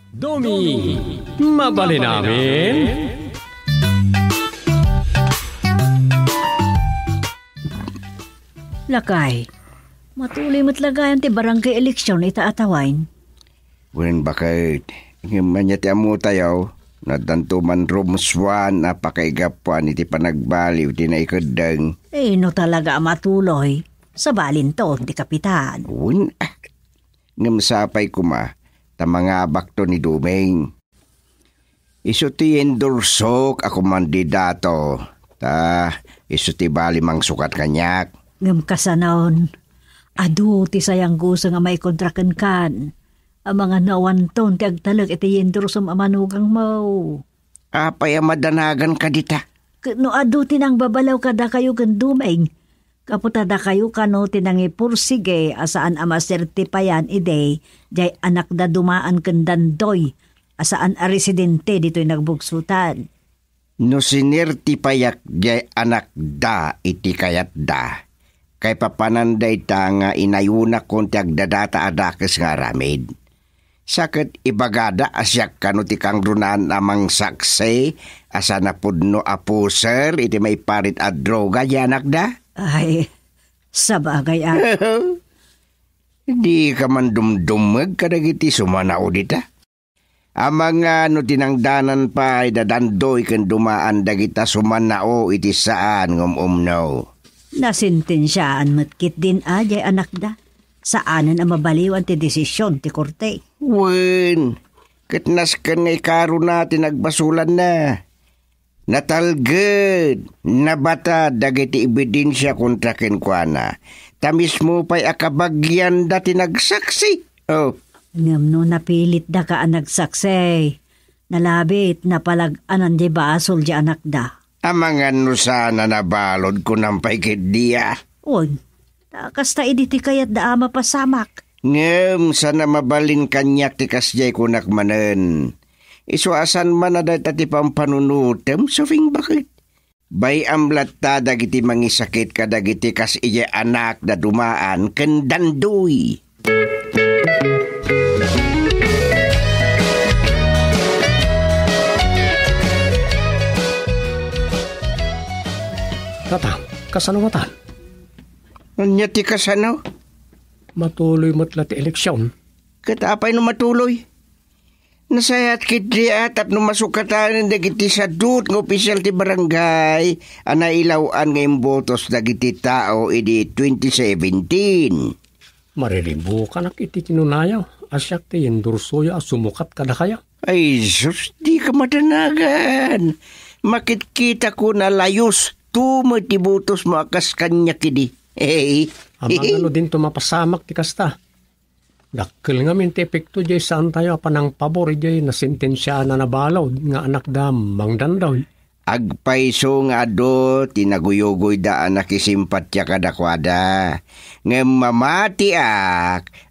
Domi, mabali namin. Lakay, matuloy mo't lagayan ti barangay eleksyon itaatawain. Wen bakit? Ngayon ti amo tayo, nadantuman rumswan na pakaigapuan iti panagbaliw ti naikadang. No talaga matuloy. Sa balin to, ti kapitan. Wen, ngamsapay kuma, tamangabak to ni Dumeng. Isu ti endorsok ako mandidato, ta isu ti bali mang sukat kanyak. Ngam kasanaon, adu ti sayang gusto nga may kontrakan kan. Ang mga nawanton ti agtalag iti yendorsom amanugang mo. Apay madanagan ka dita? No adu tinang babalaw kada kayo kan Dumeng. Kaputada kayo kano tinang ipursige asaan ama sertipayan ide jay anak da dumaan kan dandoy asaan a residente dito'y nagbugsutan. No sinertipayak jay anak da iti kayat da. Kay papananday ta nga inayuna konti agdadata adakes nga ramid. Sakit ibagada asyak kano ti kang runan amang sakse asa na pudno apuser iti may parit at droga yanak da? Ay, sabagay Di ka man dumdumag kadagiti sumanao dita. Amang no tinangdanan pa ay dadandoy ken dumaan dagita sumanao iti saan ngumumno. Nasintensyaan matkit din ajay anak da. Saanan ang mabaliwan ti desisyon ti korte. Wen, katnas ka ngay karo natin nagbasulan na. Natalged, nabata dagiti ebidensya kontra kenkwana. Tamis mo pa'y akabagyan dati nagsaksi. Oh. Ngam no napilit da ka ang nagsaksi. Nalabit na palag-anan di basol di anak da. Amangan no sana nabalod ko ng paikit diya. Uy, takas ta iditi kayat da ama pasamak. Ngem, sana mabalin kanyak tikas jay kunak manen. Isuasan man na dati pampanunutem, sufing bakit? Bay amlat ta dagiti mangisakit ka dagiti kas iya anak na dumaan kendanduy. Tatang, kasano matan? Anya ti kasano? Matuloy mo't lati eleksyon. Katapay no matuloy. Nasayat kitliat at numasukatan dagiti sadut ng opisyal ti barangay ana ilawaan ngayong botos dagiti tao iti 2017. Marilimbo ka nak iti kinunayaw. Asyak ti endorsoya sumukat kada kaya. Ay, sus, di ka madanagan. Makitkita ko na layos tumati botos mo akas kanya kidi. Hey. Amang ano din tumapasamak ti kasta. Dakkel nga min ti epekto jay saan tayo panang pabor jay na sentensya na nabalaw nga anak da mangdandaw. Agpaiso nga do tinaguyogoy da anak isimpatya kadakwada. Nga mamati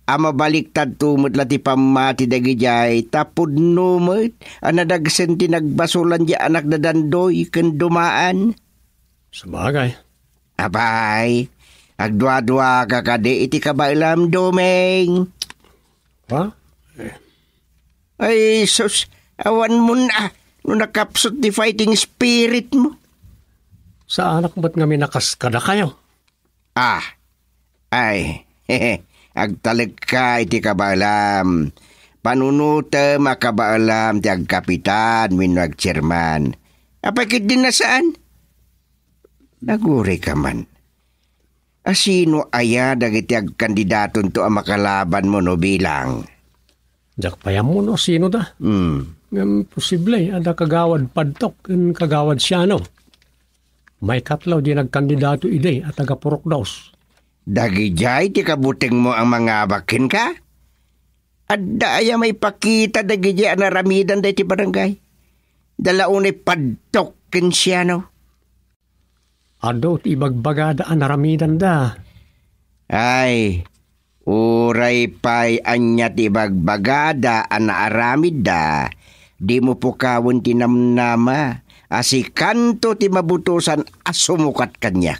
amabaliktad tumot lati pamati dagi jay tapod numot anadagsen tinagbasulan jay anak da dandoy ken dumaan. Sabagay. Abay, agdwa-dwa ka kade iti kabailam Dumeng. Ha? Ay, sus, awan mo na. Nung nakapsot di fighting spirit mo. Sa anak ba't nga minakaskada kayo? Ay, agtalag ka iti kabaalam. Panunuta makabaalam ti agkapitan wino agchairman. Apakit din na saan? Naguri ka man. Asino aya dagiti agkandidaton to ang makalaban mo no bilang? Jak payam mo no, sino da? Ngam posible, ada kagawad padtok, kagawad siya no. May katlaw di nagkandidato ide at tagapurok daos. Dagi jay, ti kabuteng mo ang mga bakin ka? Adda aya may pakita dagi jay anaramidan da iti barangay. Dalaunay padtok ken siya no. Ado ti ibagbagada anaramidan da. Ay, uray pa'y anya ti bagbagada anaaramid da. Di mo po kawon tinamnama. Asikanto ti mabutusan asumukat kanya.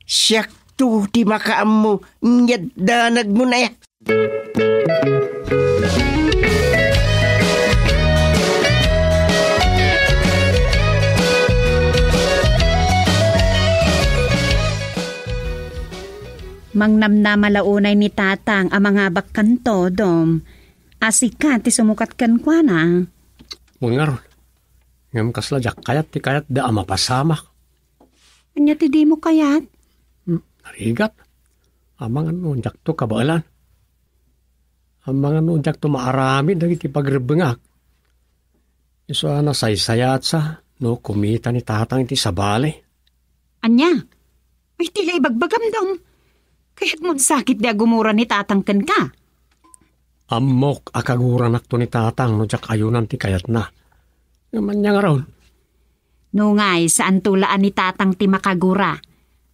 Siyak to ti makaam mo. Nyad danag mo na ya. Mangnamna malaunay ni tatang ang mga bakkanto, dom. Asikat ti sumukat kan kwa na. Mungar, ngam kasladyak kayat ti kayat da mapasamak. Anya ti di mo kayat? Narigat. Amang jak to kabalan. Amang jak to maarami dagiti pagrebengak. Iso na saysayat sa no kumita ni tatang iti sabali. Anya? Ay tila ibagbagam dom. Kaya't mo sakit di agumura ni tatang kan ka. Amok akaguran akto ni tatang no jak ayunan ti kayat na. Naman niya nga raw. Nungay saan tulaan ni tatang ti makagura.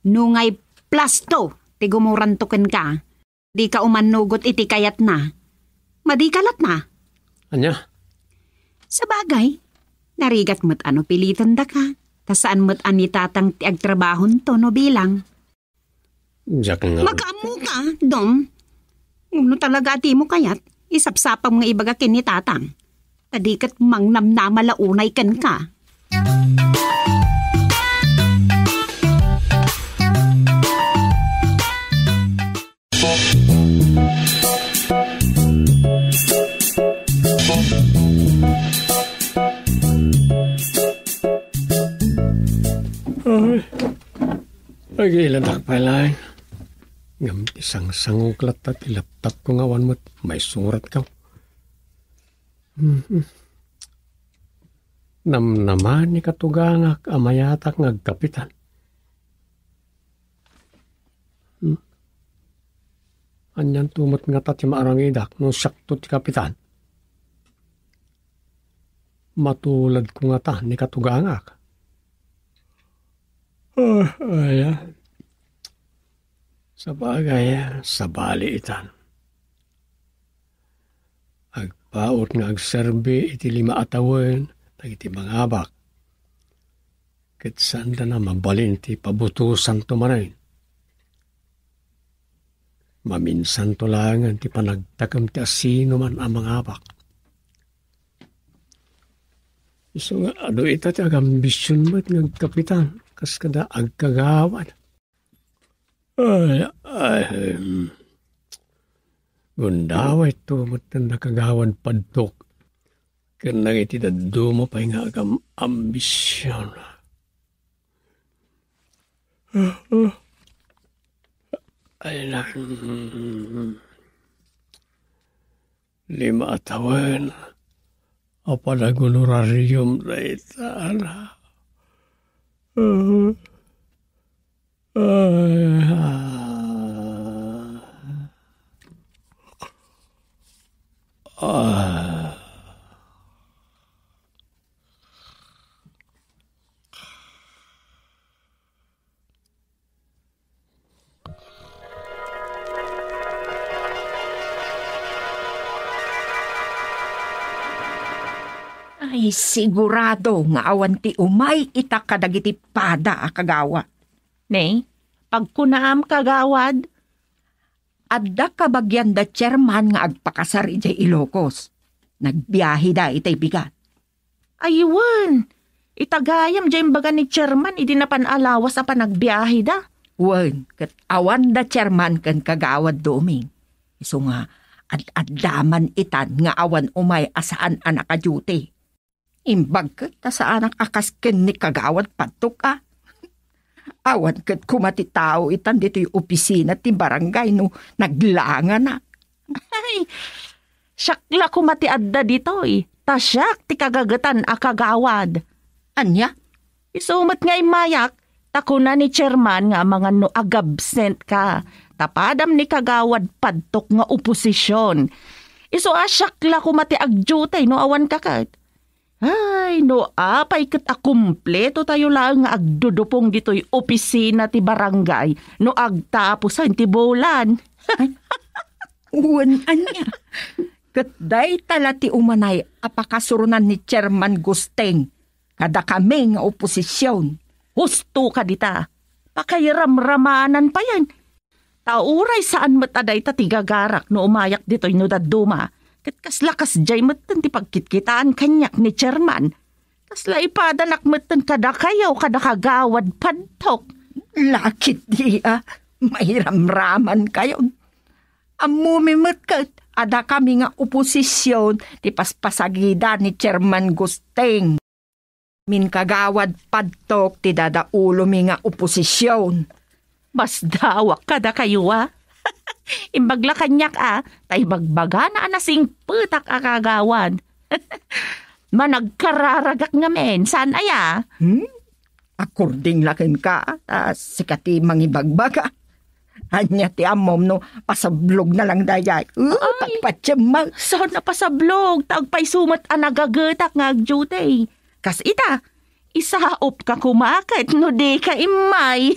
Nungay plasto ti gumuran to kan ka. Di ka umanugot iti kayat na. Madikalat na. Anya? Sa bagay, narigat mo't ano pilitan da ka. Tasaan mo't ani tatang ti agtrabahon to no bilang. Jak nga. Magkaamu ka, dom. Uno talaga ti mo kayat, isapsapang nga ibaga kin ni tatang. Tadikat mangnamna malaunay kan ka. Ay, ilantak pala. Ngam isang sanguklat at ilaptap ko ngawan mo't may surat ka. Namnaman ni katugangak amayatak ngagkapitan. Anyan tumot nga tati maarangidak no sakto ti kapitan. Matulad ko nga ta ni katugangak. Ayan. Sa bagay, sa bali itan. Agpaot nga agserbi iti 5 atawen, iti mga abak. Kitsanda na mabalin ti pabutusan to manayin. Maminsan to langan ti panagtakam ti asino man ang mga abak. Iso nga, ano ita ti agambisyon mo't ng kapitan, kas kada agkagawad. Gundaway to mo't na nakagawad padtok. Kanang iti daddo mo pa nga agam ambisyon. Ay na. 5 atawen. Apalagunuraryum na itala. Ay, sigurado nga awan ti umay ita kadagiti pada a kagawa. Ne, pagkunaam kagawad, Adda kabagyan da chairman nga agpakasar ijay Ilocos. Nagbiyahe da itay bigat. aywan. Itagayam dyan baga ni chairman, idi na panalawas a panagbiyahe da. Wen, kat awan da chairman kan kagawad doming. Iso nga, ad-addaman itan nga awan umay asaan anak a duty. Imbag kat ta anak akasken ni kagawad patok a. Awan kat kumati tao itan dito'y opisina ti barangay no naglangan na. Ay, syakla kumati adda dito Tasyak ti kagagatan a kagawad. Anya? Isumat nga imayak, takuna ni chairman nga mga no agabsent ka. Tapadam ni kagawad padtok nga oposisyon. Iso asyakla kumati agjutay no awan kakat. Ay, no apay kat akumpleto tayo lang nga agdudupong dito'y opisina ti barangay no agtapusan ti bolan. Uwan anya. Kat day tala ti umanay apakasurunan ni Chairman Gusteng. Kada kami nga oposisyon. Husto ka dita. Pakairam-ramanan pa yan. Tauray saan mataday tatigagarak no umayak dito'y no daduma. Kat kaslakas jay matan ti pagkitkitaan kanyak ni chairman. Kasla ipadanak matan kada kayaw kada kagawad padtok. Lakit di Mahiramraman kayo. Amumimot ka, ada kami nga oposisyon ti paspasagida ni Chairman Gusteng. Min kagawad padtok ti dadaulo mi nga oposisyon. Mas dawak kada kayo Imbagla kanyak tay bagbaga na anasing putak akagawan. Managkararagak nga men, saan aya? According lakin ka, sikati mangibagbaga. Anya ti amom no, pasablog na lang dayay. Patpatsyamal. Saan na pasablog? Tagpay sumat nagagatak nga agjuday. Kas ita, isaop ka kumakit no di ka imay.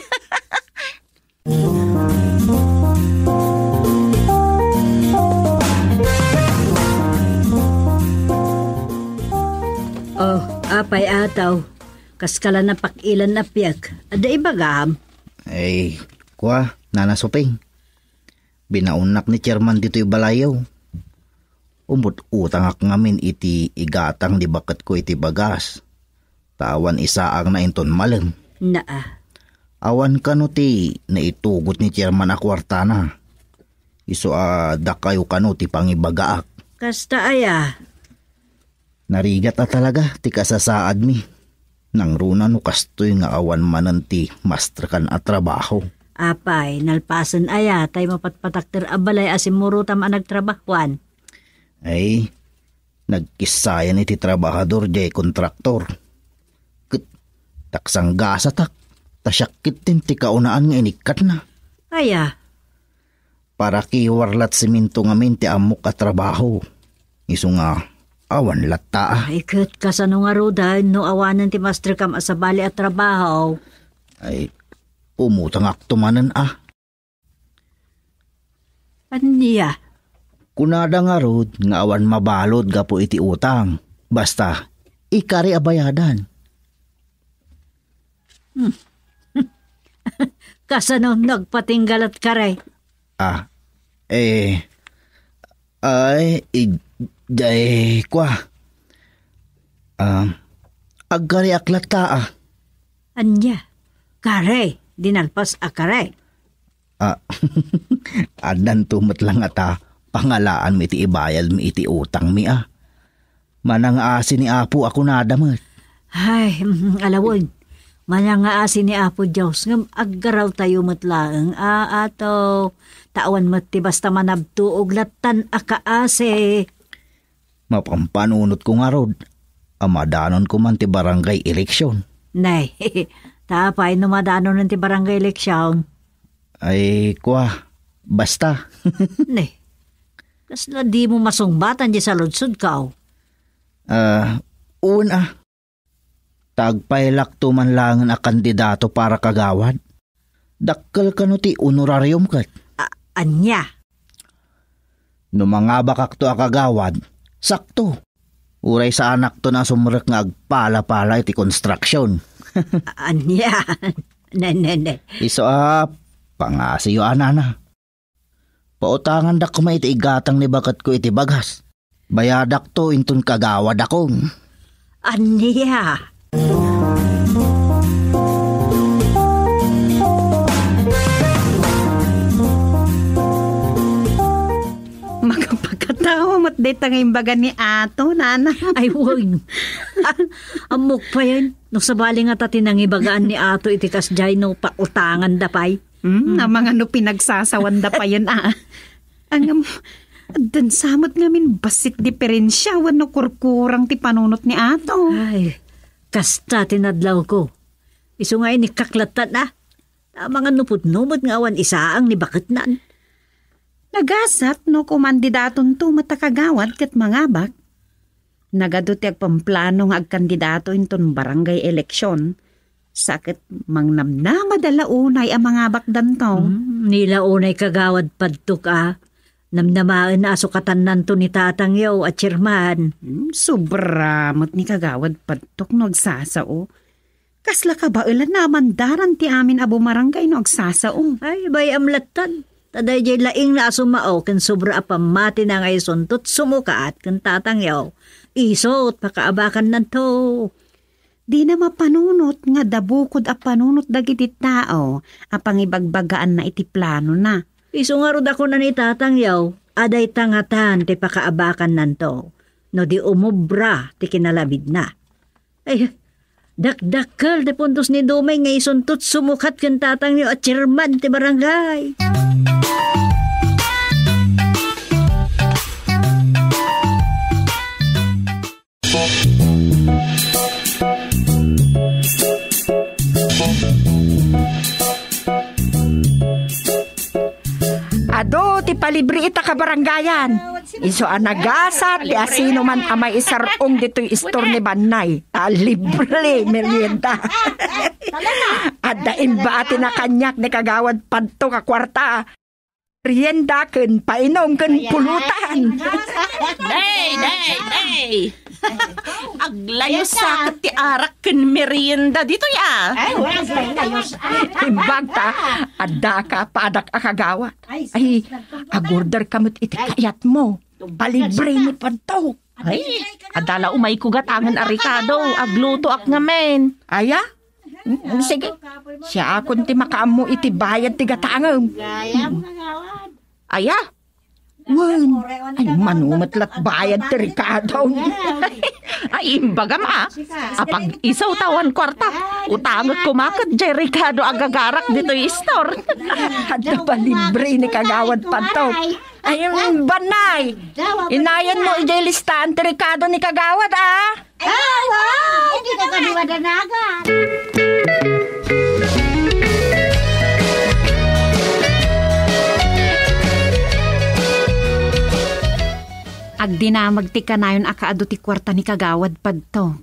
Oh, apay ataw. Kaskala na pakilan na piyak. Ada ibagam? Ay, nanasuping. Binaunak ni Chairman dito'y balayaw. Umot utangak ngamin iti igatang di bakat ko iti bagas. Tawan isaang na inton malang. Naa. Awan kano ti naitugot ni Chairman akwartana. Iso dakayo kano ti pangibagaak. Kasta aya. Narigat talaga ti kasasaad mi. Nang runa no kastoy nga awan manan ti masterkan at trabaho. Apay, nalpasan aya tay mapatpatakter abalay asimurutam nagtrabahuan. Ay, nagkisayan iti trabahador jay kontraktor. Taksang gasa tasyakit din ti kaunaan nga inikat na. Aya. Para kiwarlat siminto ngamin ti amok at trabaho. Iso nga, awan lata. Ay, kat kasano nga roda, no awanan ti master kam asabali at trabaho. Ay, umutang aktumanan Aniya? Kunada nga rod, nga awan mabalod gapo iti utang. Basta, ikari abayadan. Kasano nagpatinggalat kare? Agari aklata Anya? Kare, dinalpas akare. Adan tumat lang pangalaan mi iti ibayad mi iti utang mi Manang asin ni Apo ako nadamat. Ay, alawon. Manang asin ni Apo Diyos, ngam aggaraw tayo matlaang ato. Tawan mati basta manabtuog latan akaase. Mapampanunot ko nga rod. Amadanon ko man ti barangay eleksyon. Nay, tapay numadanon ng ti barangay eleksyon. Ay, basta. Nay, kasla di mo masungbatan di sa lunsod ka. Tagpailak tumanlangan a kandidato para kagawad. Dakkel kano ti honorarium kat. Anya? Numangabak akto a kagawad, sakto. Uray sa anak to na sumrek nga agpala-pala iti construction. Anya? Nene. Iso pangasiyo anana. Pautangan dak kuma iti igatang ni bakat ko iti bagas. Bayadak to intun kagawad akong. Anya? Magpagkatawa mat deta nga imbaga ni ato, nana. Ay, wag. Amok pa yan. Nung sabali nga tatin ang ibagaan ni ato itikas jay no pautangan dapay. Na mga no pinagsasawan da pa yun Ang dan samot ngamin basit diferensya wano kurkurang ti panunot ni ato. Ay, kasta tinadlaw ko. Iso nga ni kaklatan mga nupot-nupot nga awan isaang ni bakit nan. Nagasat no kumandidaton to matakagawad kat mangabak. Nagaduti agpamplano nga agkandidato inton barangay eleksyon. Sakit mangnamnama dala unay ang mangabak dantong. Nila unay kagawad padtuk Namnamaan na asukatan nanto ni tatang yaw at chairman. Sobramot ni kagawad padtok no agsasao. Kasla ka ba ilan naman daran ti amin abo marangay no agsasao. Ay, bay amlatan. Taday jay laing na asumao kan sobra apamati na ngay suntot sumuka at kan tatang yaw. Isot, pakaabakan nanto. Di na mapanunot nga dabukod a panunot dagiti tao a pangibagbagaan na iti plano na. Isungarod ako na ni tatang yaw, aday tangatan ti pakaabakan nanto, no di umubra ti kinalabid na. Ay, dakdakkel ti puntos ni Dumay nga isuntot sumukat kan tatang niyo at chairman ti barangay. Ado, ti palibre ita ka barangayan. Iso anagasat, ti asino man amay isarong dito'y istor ni Banay. Libre, merienda. At dain ba atin na kanyak ni kagawad padto ka kwarta? Merienda ken painom ken pulutan. Day! Aglayo sa ti arak ken merienda dito ya. Imbag ta, adda ka paadak a kagawad. Ay, agorder kamot iti kayat mo. Palibre ni padto. Ay, adala umay kugatangan a Ricardo, agluto ak ngamen. Aya? Sige. Siya akong ti makaamo iti bayad ti gatangam. Aya? Wan, ay manumatlat bayad ti Ricardo. Ay, imbaga ma. Apag isaw tawan kwarta. Utangot kumakot jay Ricardo agagarak dito yung store. Hadda pa libre ni kagawad padto. Ay, Banay. Inayan mo ijay listahan ti Ricardo ni kagawad Hindi ka kaniwadanagan. Agdinamag ti kanayon akaado ti kwarta ni kagawad padto.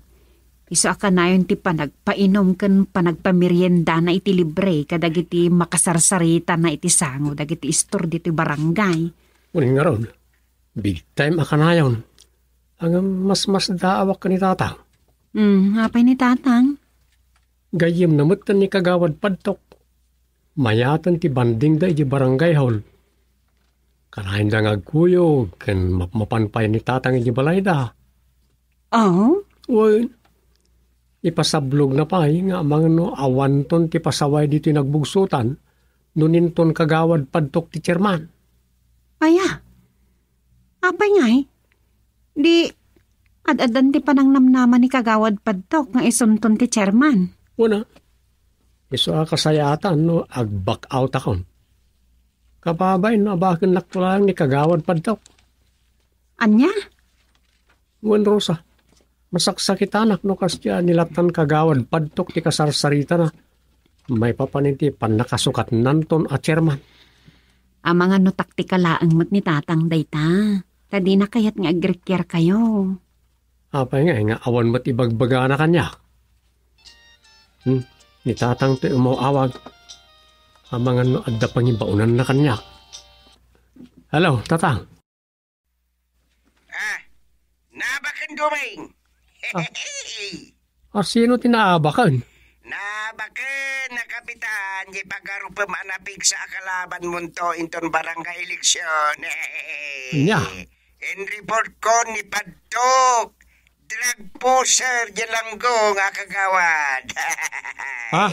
Iso akanayon ti panagpainom ken panagpamerienda na iti libre kadagiti makasarsarita na iti sango dagiti istor diti barangay. Uling nga ron, big time akanayon. Ang mas daawak ka ni tatang. Hapay ni tatang? Gayim namutan ni kagawad padtok. Mayatan ti banding da iti barangay hall. Kanahin da ngagkuyo, ken mapanpay ni tatang iti balay da. Oh? Uy, ipasablog na pa nga mga awan ton ti pasaway dito nagbugsutan, nuninton kagawad padtok ti chairman. Aya, apay nga di adadan ti panang namnaman ni kagawad padtok nga isunton ti chairman. Una, iso kasayatan ag-back out akon. Kapabay bakit naktulang ni kagawad padtok. Anya? Wan Rosa, masaksakit anak kasya nilatan kagawad padtok ti kasarsarita na. May papaninti nakasukat nanton a chairman. Ang mga taktikalaang mat ni tatang dayta. Tadi na kayat nga agrikyer kayo. Apay nga awan mat ibagbaga na kanya. Ni tatang to umawag. Ang mga adda pangibaunan na kanya. Hello, tatang. Nabakan Duming. Sino tinaabakan? Nabakan na kapitan, di pagkarupam anapig sa akalaban mo to inton barangay eleksyon. Nya? In report ko ni Padtok, drug pusher jalanggo nga kagawad. Ha?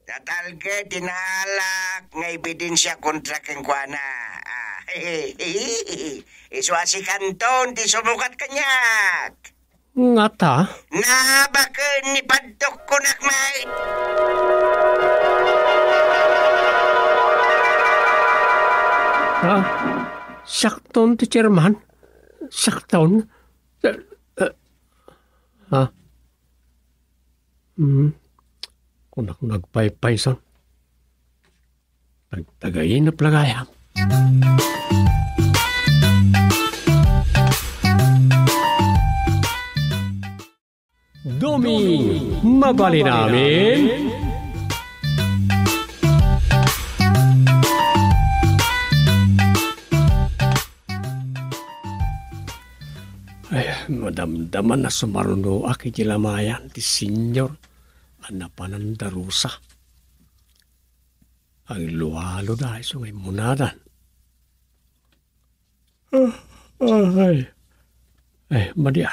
Tatalge tinalak nga ebidensya kontra keng kuana. Iswasi kanton ti sumukat kanyak. Nga ta? Nabakan ni Padtok ko nakmay. Sakton ti chairman? Sakton? Kung ako nagpaypaysan, nagtagayin na plagaya. Domi, mabali namin. Ay, madamdaman na sumaruno aki lamayan ti senyor anapanandarusa. Ang luwalo dahil sungay munadan. Ay, madia.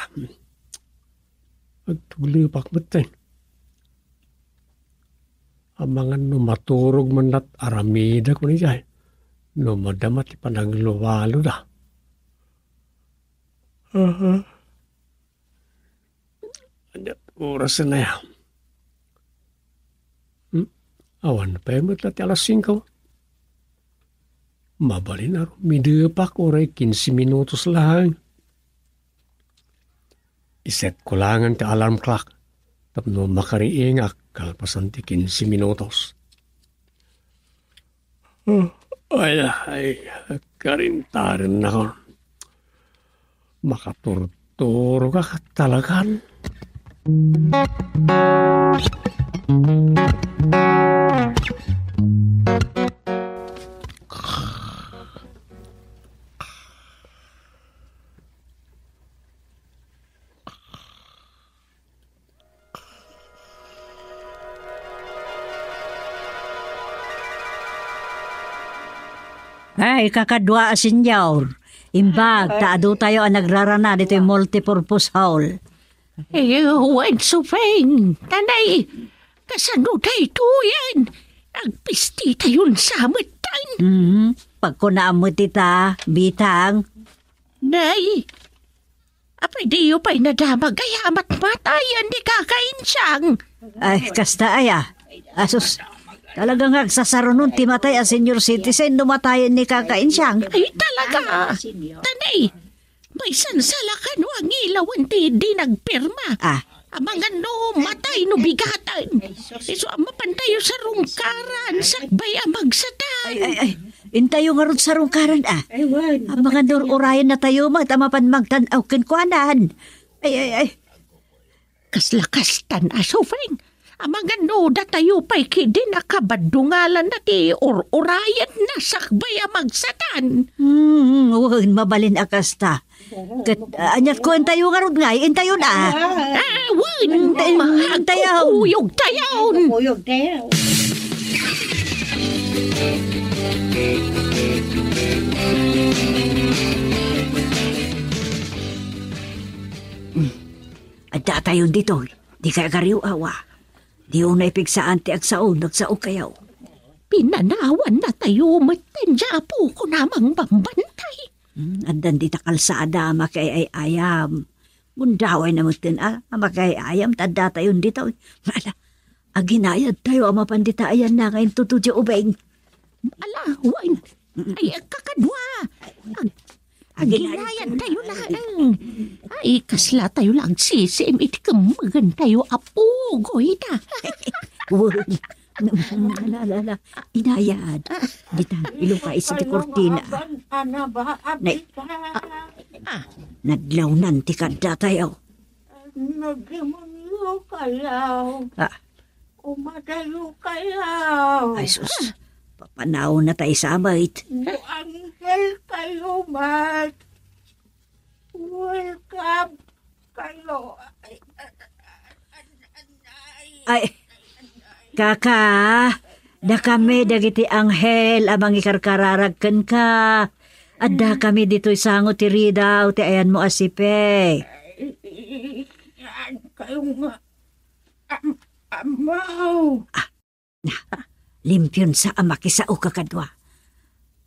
agtuglipak matin. Amangan no maturog man at aramida ko ni jay. No madamat ipanagluwalo da. Adat oras na yan. Awan pa yung matlat alas 5. Mabalin na rin. Midepak oray 15 minutos lang. Iset ko lang ang alarm clock. Tapno makariingak kalpasan ti 15 minutos. Ay, karintarin na ko. Makaturturo ka talagan. Ay, kakadwa asinyaw. Imbag, taado tayo ang nagrarana dito yung multipurpose hall. Wan Supeng, tanay, kasano tayo yan? Agpisti tayon sa matan. Pag ko naamot ita, bitang. Nay, apay diyo pa'y nadamag kaya matmatayan di kakain siyang. Ay, kasta aya. Asus, talagang agsasarunon timatay a senior citizen numatayan ni kakain siyang. Ay talaga, tanay, may sansalakan o ang ilawan di nagpirma. Amangan no matay no bigatan. Iso ang mapantayo sa rungkaran, sakbay ang magsatan. Ay, intayo nga ron sa rungkaran Ang mga urayan na tayo magtamapan magtanaw kinkwanan. Ay. Kaslakastan asofeng. Amangan no datayo pa'y kidi nakabadungalan na ti urayan na sakbay ang magsatan. Huwag mabalin akasta. Anyat ko intayo nga ron nga, intayo na. Huwag, mahagkukuyog tayon. Kuyog tayo. Adda tayo dito, di kaya gariw awa. Di yung naipigsaan ti agsaon, nagsao kayaw. Pinanawan na tayo, matandya po ko namang bambantay. Andan di ta kalsada, makay ayam. Gundaway na mutin, makay ayam, tanda tayo dito. Mala, aginayad tayo, amapandita ayan na ngayon tutudyo ubeng. Ala, huwag, ay kakadwa. Aginayad tayo lang. Ay, kasla tayo lang sisim, iti kamagan tayo apugoy na. Inayad. Bita, ilukay sa ti kortina. Naglawnan ti kadda tayo. Naglamanyo kayaw. Umadayo kayaw. Ay sus, papanaw na tayo sa abait. Anghel kayo, Mat. Welcome kayo. Ay, kaka, da kami dagiti anghel amang ikarkararagkan ka. At da kami dito'y sango ti Rida o ti ayan mo asipe. Yan kayo nga. Amaw. Limpyon sa ama kisa o kakadwa.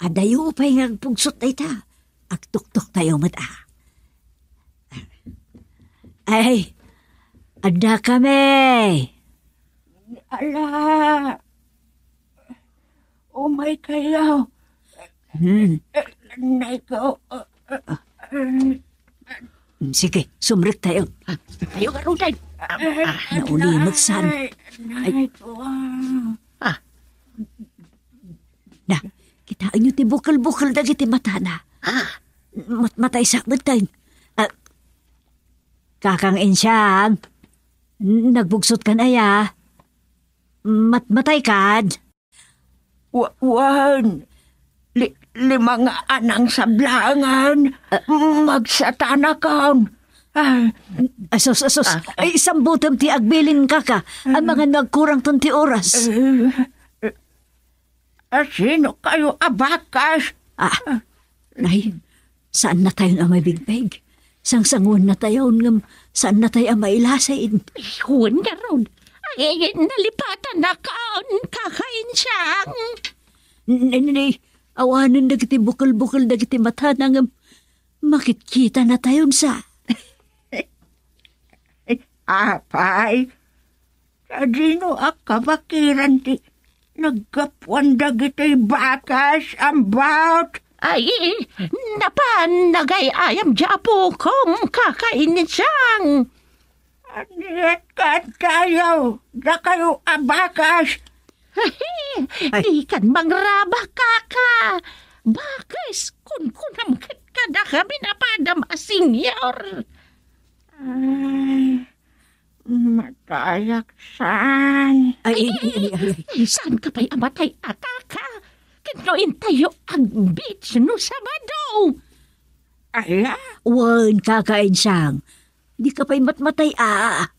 Adayo pa'y ngagpugsot na ita. Agtuktok tayo mata. Ay, ada kami. Ala. Umay kayo. Naiko. Sige, sumrik tayo. Tayo nga rin tayo. Naulimot san. Naiko. Na, kitaan nyo ti bukal-bukal na kiti mata na. Matay sa matay. Kakang Insyang, nagbugsot ka na ya. Matay kad. Wan. Limang anang sablangan. Magsatanakan. Asos. Ay, isang butam ti agbilin kaka. Ang mga nagkurang tunti oras. Sino kayo abakas? Nay, saan na tayo na may bigbig? Sangsangon na tayo ngam saan na tayo mailasin. Huwag na ron. Ay, nalipatan na kaon kakain siyang. Nini, awanan na kiti bukal-bukal na kiti mata na ngam makikita na tayo sa. Apay, sa dino akabakiran ti nagkapuan dagito'y bakas about. Ay, napanagay ayam japo kong kakainin siyang. Anit ka tayo, da kayo abakas. Di kan mangraba ka. Bakas, kun kat ka da kami napadam asinyor. Ay, matayak san. Ay. Saan ka pa'y amatay ataka? Kinoin tayo ang beach no Sabado. Ay, Wan kakain siyang. Di ka pa'y matmatay ang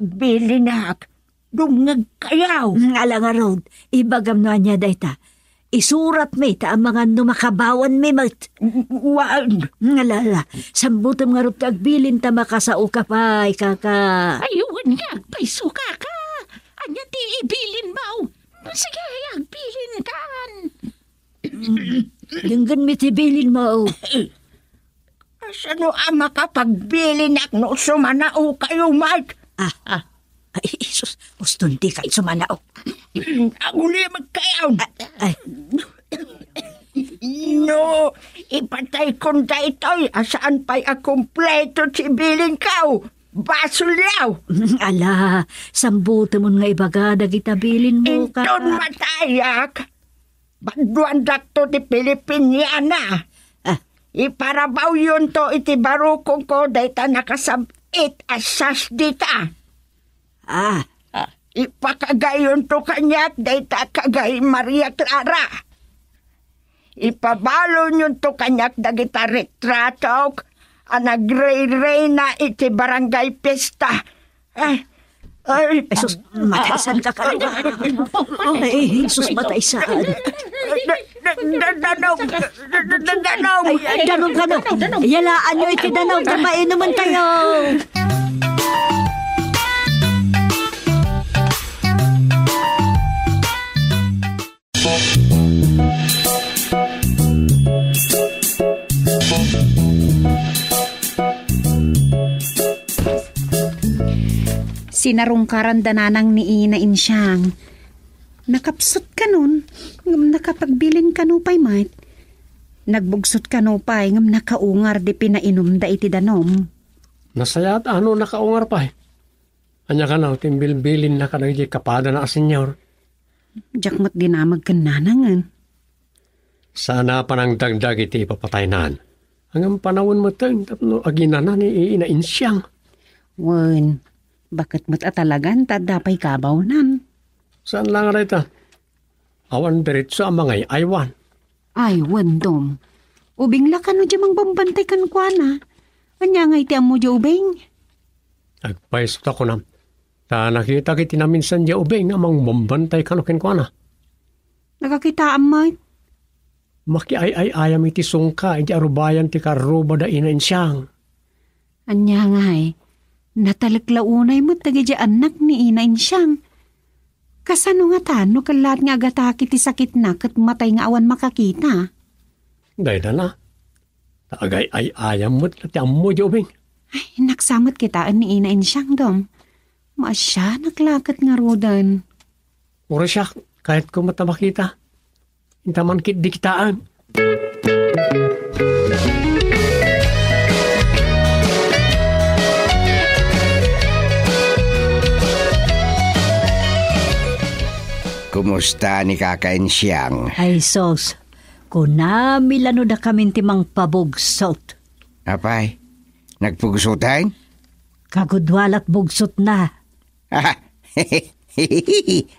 bilinak. Dumngag kayaw. Alang aron, ibagam na niya dayta. Isurat may ta ang mga numakabawan may mat. Wag. Ngalala, sambutam nga rup agbilin ta makasao ka pa'y kaka. Ayun nga, paiso ka. Anya ti ibilin mo. Sige, agbilin kan. Denggan mi tibilin mo. Sano ang makapagbilin ak no sumanao kayo, Mike? Ay, Isus, uston di kayo sumanao. Aguli magkayaw. Ay, No, ipatay kong daytoy. Asaan pa'y akumpleto si bilin kao? Basulyaw. ala, sambutam mo nga ibaga dagitabilin mo ka. Inton matayak. Banduan dakto ti Pilipiniana. Iparabaw yun to iti barukong ko dayta nakasabit asas dita. Ipakagayon to kanyak dayta kagay Maria Clara. Ipabalo yun to kanyak dagita retratok anagray-ray na iti barangay pesta. Ay, Jesus, mataisan ka ka. Ay, Jesus, mataisan. Danaw. Ay, danaw. Yalaan nyo iti danaw. Tabain naman kayo. Sinarungkaran dananang ni Ina Insyang. Nakapsot ka nun, ngam nakapagbilin ka no pa'y mate. Nagbugsot ka no pa'y ngam nakaungar di pinainom da iti danom. Nasayat ano nakaungar pa. Anya ka na, timbilbilin na ka na kapada na asenyor. Jakmat dinamag ka nanangan. Sana pa nang dagdag iti ipapatay naan. Hanggang panahon mo tayo, tapno agina na ni Ina Insyang. Wen, bakit mo't atalagan tadapay kabaw nan? Saan lang rita? Awan diretso ang mga aywan. Ay, wendom. Ubing la ka no diyamang bambantay kan kwa na. Anya nga iti mo di ubing? Nagpaisot ako na. Ta nakita kiti na minsan di ubing amang bambantay kanukin kwa na. Nakakita amay? Maki-ay-ayam iti sungka, iti arubayan ti karuba da Ina Insyang. Anya nga natalaklaunay mo tagi anak ni Ina Insyang. Kasano nga tano kalat nga agataki ti sakit na kat matay nga awan makakita. Dahil na. Taagay ay ayam mo't lati mo di ubing. Ay, naksamot kitaan ni Ina Insyang dom. Masya naklakat nga rodan. Ura siya, kahit ko matamakita. Intaman kit di kitaan. Kumusta ni Kaka Insyang? Ay, sos. Kunamilano da kami timang pabugsot. Apay, nagpugsutan? Kagudwalat bugsot na.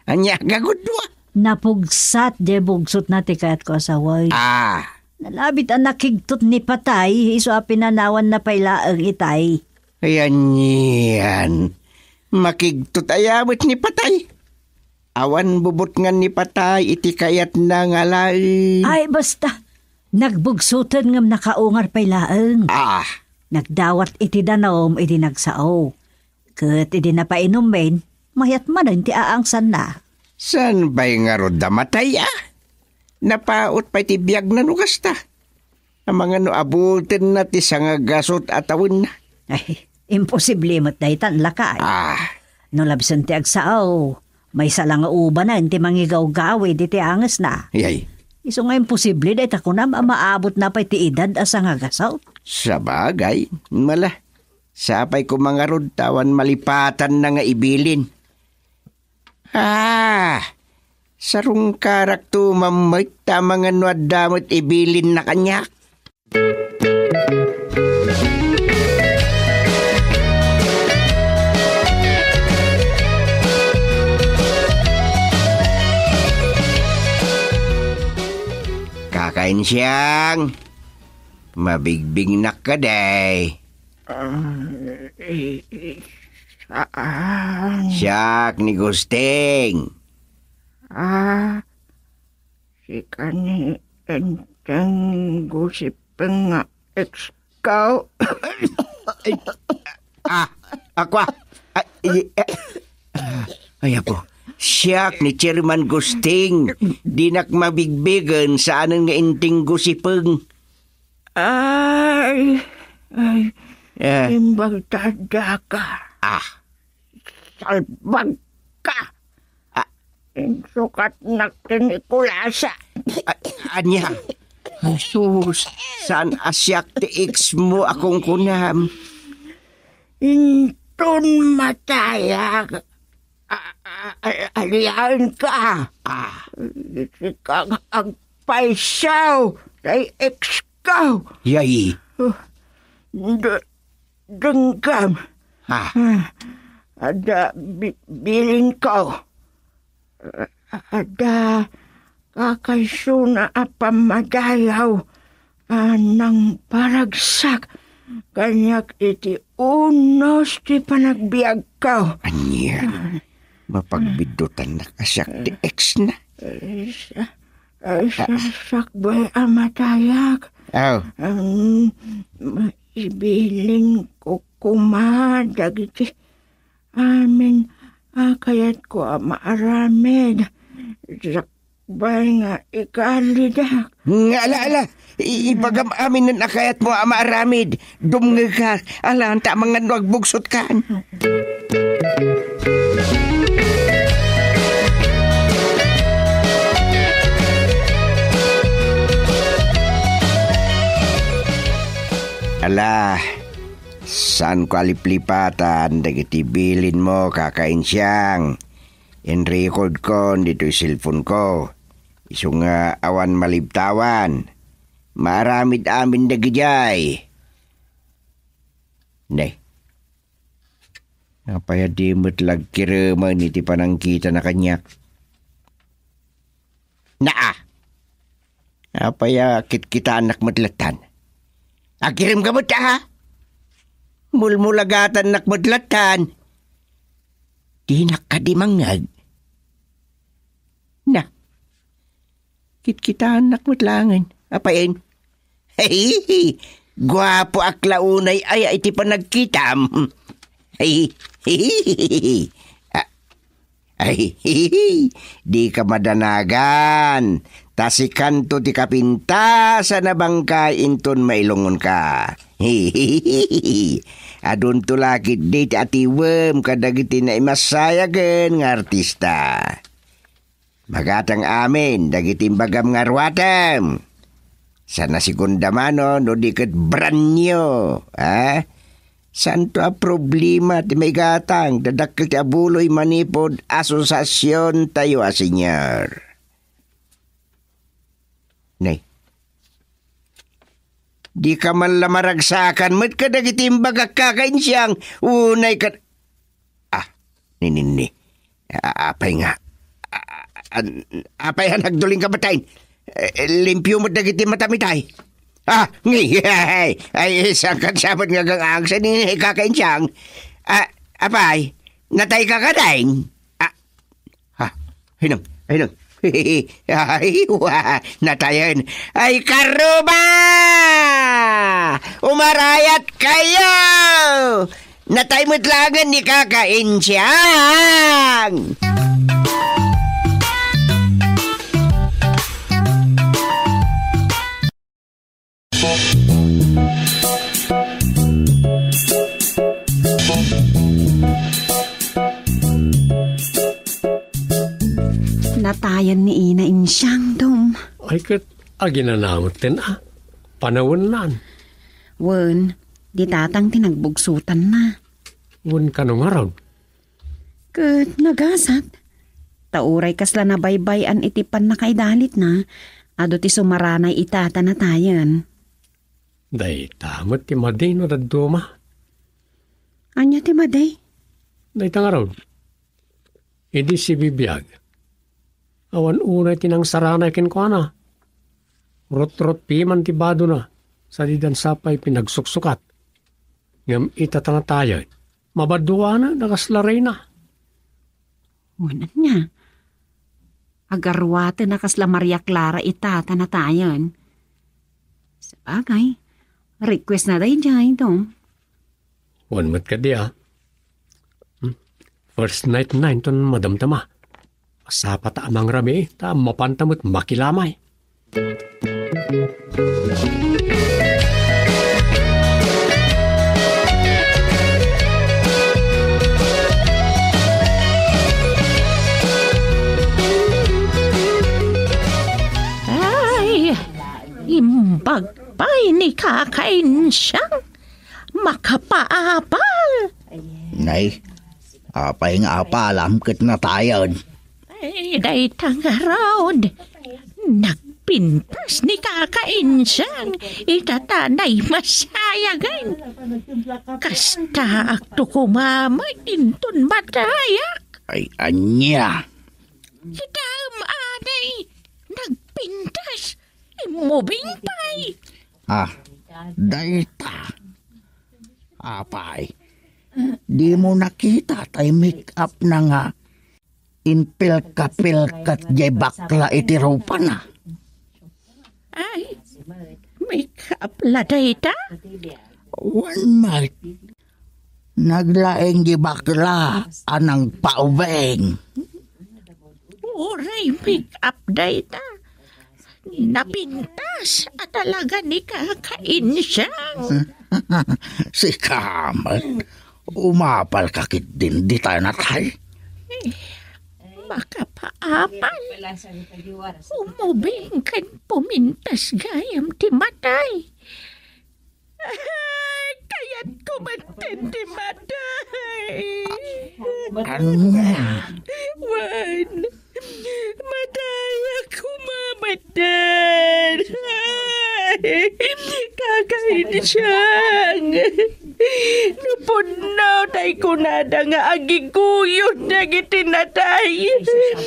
Anya gagudwa? Napugsat de bugsot na ti kayat ko asaway. Nalabit ang nakigtot ni patay, iso a pinanawan na pailaang itay. Ayan yan. Makigtot ayamot ni patay. Awan bubot nga ni patay, iti kayat na ngalay. Ay, basta. Nagbugsutan ngam nakaungar pa'y laeng. Ah, Nagdawat iti danom iti nagsao. Kat iti napainumin, mayat manan ti aangsan na. san ba'y nga ro damatay Napaot pa iti biyag na nukas ta. Ang mga no abutin na ti sangagasot at awin na. Ay, imposible mo't daytan lakay. No labsan ti agsao, may salang uba na ti mangigaw-gawi di ti angas na. Yay, Iso nga imposible dahi tako na maabot na pa ti edad asa nga gasaw. sa bagay, mala. Sapay ko mga rod tawan malipatan na nga ibilin. Sarong karak to mamay tama nga no damot ibilin na kanya. Kakain siyang. Mabigbig na ka day. Siyak ni Gusting. Si kani enteng gusipeng nga ekskaw. Ako ay po. Siyak ni Chairman Gusting. Dinak mabigbigan saan nga inting gusipeng. Ay, imbag tada ka. Salbag ka. Sukat na kinikulasa. Anya, sus, saan asyak ti ex mo akong kunam? Intun matayag. Aliyan ka. Sikang agpaisaw. Kay ex ka. Yay. Denggam. Ada bilin ko. Ada kakaysuna apamadayaw nang paragsak. Kanyak iti unos ti panagbiag ko. Anya, mapagbidutan na kasyak ti ex na. Sakbay amatayag. Ibilin ko kumadag iti amin kayat ko maaramid. Sakbay nga ikalidak. Ala, ipagam amin na nakayat mo maaramid. Dumnga ka, ala, anta mga nagbugsot ka. Ala, saan ko aliplipatan, dagiti bilin mo, kakain siyang. In-record ko, dito yung cellphone ko. Iso nga awan malibtawan. Maramid amin dagijay. Nay, napaya di mo't lagkiraman iti panangkita na kanyak. Napaya kita anak madlatan. Akirim ka mo ta, mulmulagatan nak madlatan. Di nakadimangag. Na, kita anak madlangan. Apain? Hey, guwapo aklaunay ay iti panagkitam. Hey, di ka madanagan. Tasikan to ti kapinta sa nabangkay inton mailungon ka. Adun to lakit diti atiwem kadagiti na imasayagan nga artista. Magatang amin dagiti bagam nga arwatem. Sana sikundamano no di ket branyo. Santo a problema ti may gatang dadakkel ti abuloy manipod asosasyon tayo a senyor. Nay, di ka man lamaragsakan mat ka dagiti imbagak kakain siyang unay ka... Nini. Apay nga. Apay nagduling ka batayin. Limpyo mo dagiti matamitay. Ay, isang kansabot nga gang sa nini kakain siyang. Apay, natay ka kadaing. Hinang. Ay, natayon. Ay, karuba! Umarayat kayo! Nataymutlangan ni Kakainsyang! Natayan ni Ina Insyang, Dom. Ay kat, aginanamot din Panawon nan. Wen, di tatang tinagbugsutan na. Wan ka nung araw. Kat nagasat. Tauray kasla na baybayan itipan na kay dalit na. Ado ti sumaranay itata na tayan. Day tamot ti maday no daduma. Anya ti maday? Day tang araw. Idi si bibiyag. Awan unay tinang saranay kin ko na. Rot-rot piman ti bado na. Sa didan sapay pinagsuksukat. Ngam itatana tayo. Mabadua na, nakaslaray na. Unan niya. Agarwate na kasla Maria Clara itata na tayan. Sa bagay, request na day dyan, Dom. Wan mat ka di First night na ton madamtama. Asapa ta amang rami, ta mapantamot makilamay. Ay, imbag pa'y ni Kakainsyang makapaapal. Nay, apay nga apalam kat na tayon. Ay, day tangarod. Nagpintas ni Kakainsyang itatanay masayagan. Kasta akto kumamay intun matayak. Ay, anya. Itam anay nagpintas. Imubing pay. Dayta. Apay, di mo nakita tay make up na nga. Inpil-kapil-kat jay bakla iti rupa na. Ay, may kapla dayta? One might. Naglaeng di bakla anang paubeng. Uray, make up dayta. Napintas at talaga ni Kakainsyang. Si Kamal, umapal kakit din di tayo natay. Makapaapal. Umubing kan pumintas gayam ti matay. Ay, kaya't kumantin ti matay. Anya? Wan, matay ako mamatan. Kakainsyang. Napunaw tay kunada nga agiguyod na gitinatay.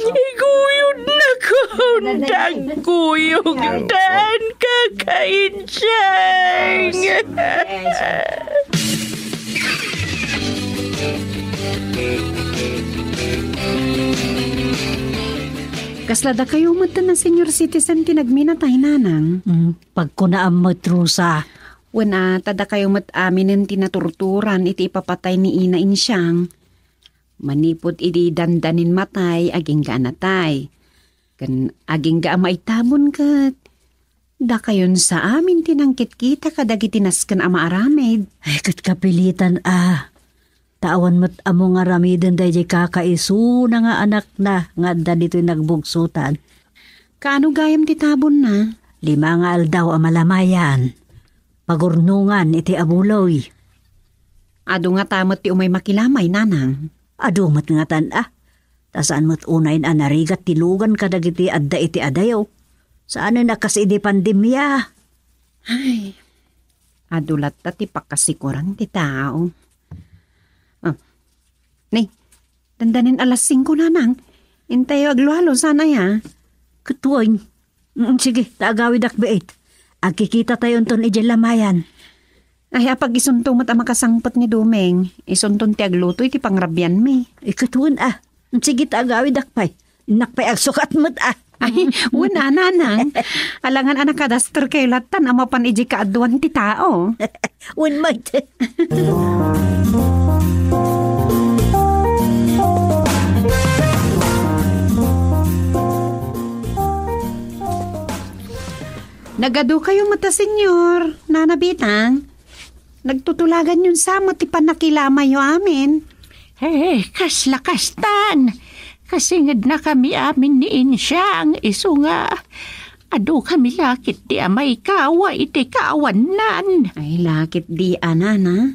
Iguyod na kong tagkuyog tan Kakainsyang. Kaslada kayo mo na senior citizen tinagminatay nanang. Pagkunaam matrusa. Wana, tada kayo aminin tinaturturan iti ipapatay ni Ina Insyang. Manipod iti dandanin matay, aging ga natay. Kan aging ga maitabon kat. Da kayon sa amin tinangkit kita kadagiti nasken ama aramid. Ay, kat kapilitan Tawan mo't amo nga ramiden day jay kakaisu na nga anak na nga da dito'y nagbugsutan. Kaano gayam ti tabon na? 5 nga aldaw amalamayan. Pagurnungan iti abuloy. Ado nga tamot ti umay makilamay, nanang. Ado mat nga Tasaan mo't unayin anarigat tilugan kadagiti adda iti adayaw. Saan na nakasidi pandemya? Ay, adulat ta ti pakasikuran ti tao. Nay, dandanin alas 5 nanang. Intayo agluhalo sana ya. Katuoy. Sige, taagawid akbait. Agkikita tayo ton ijelamayan. Ay, apag isuntumot ang makasangpot ni Dumeng. Isuntun ti agluto iti pangrabyan mi. Ikatuon Sige, taagawid akpay. Nakpayagsukat mo't Ay, wala nanang. Alangan anak kadastor kay latan ang mapan iji kaaduan ti tao. Un mate. Nagado kayo mata, senyor. Nanabitang. Nagtutulagan yun sa mo ti panakilama yo amin. Kaslakastan. Kasingad na kami amin ni Insyang. Iso nga, ado kami lakit di amay kawa iti kaawanan. Ay, lakit di anana.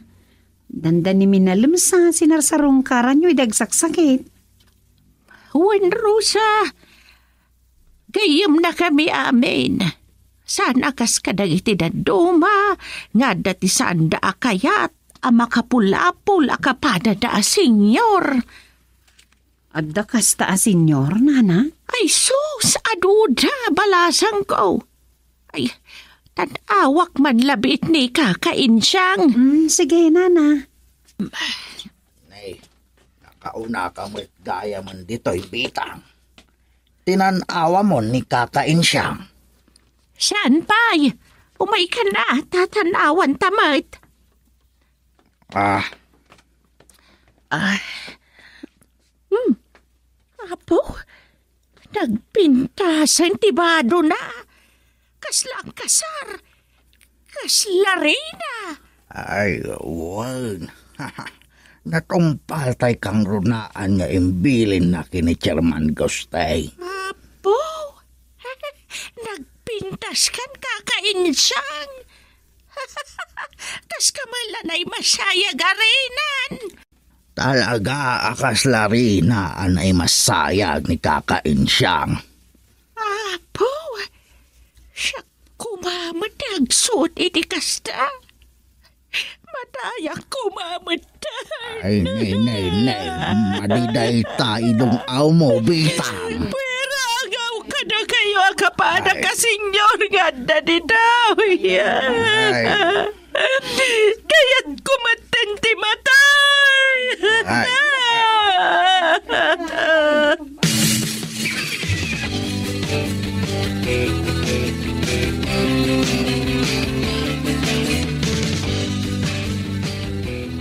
Danda ni minalim sa sinarsarungkaran nyo idagsaksakit. Wen Rosa, gayam na kami amin. Saan akas kadag iti daduma, nga dati saan da akayat, amakapulapul akapada da senyor. Adda kasta a senyor, nana? Ay sus, aduda, balasang ko. Ay, tanawak man labit ni Kakainsyang. Sige, nana. Nay, nakauna ka mo't gaya man dito'y bitang. Tinanawa mo ni Kakainsyang. Saan pa'y? Umay ka na, tatanawan tamad. Apo, nagpintasan tibado na. Kaslang kasar, kaslarina. Ay, wag. Natumpal tay kang runaan nga imbilin na kini Chairman Gustay. Apo, nagpintas kan Kakainsyang. Tas kamalanay masaya garinan. Talaga akas larina anay masayag ni Kakainsyang. Apo, siya kumamatag suot iti kasta. Madayak kumamatag. Ay, nay, madiday taidong aw mo, bitang. Pero agaw ka na kayo akapada ka senyor nga na di daw. Kaya't kumatan ti matay. Ay.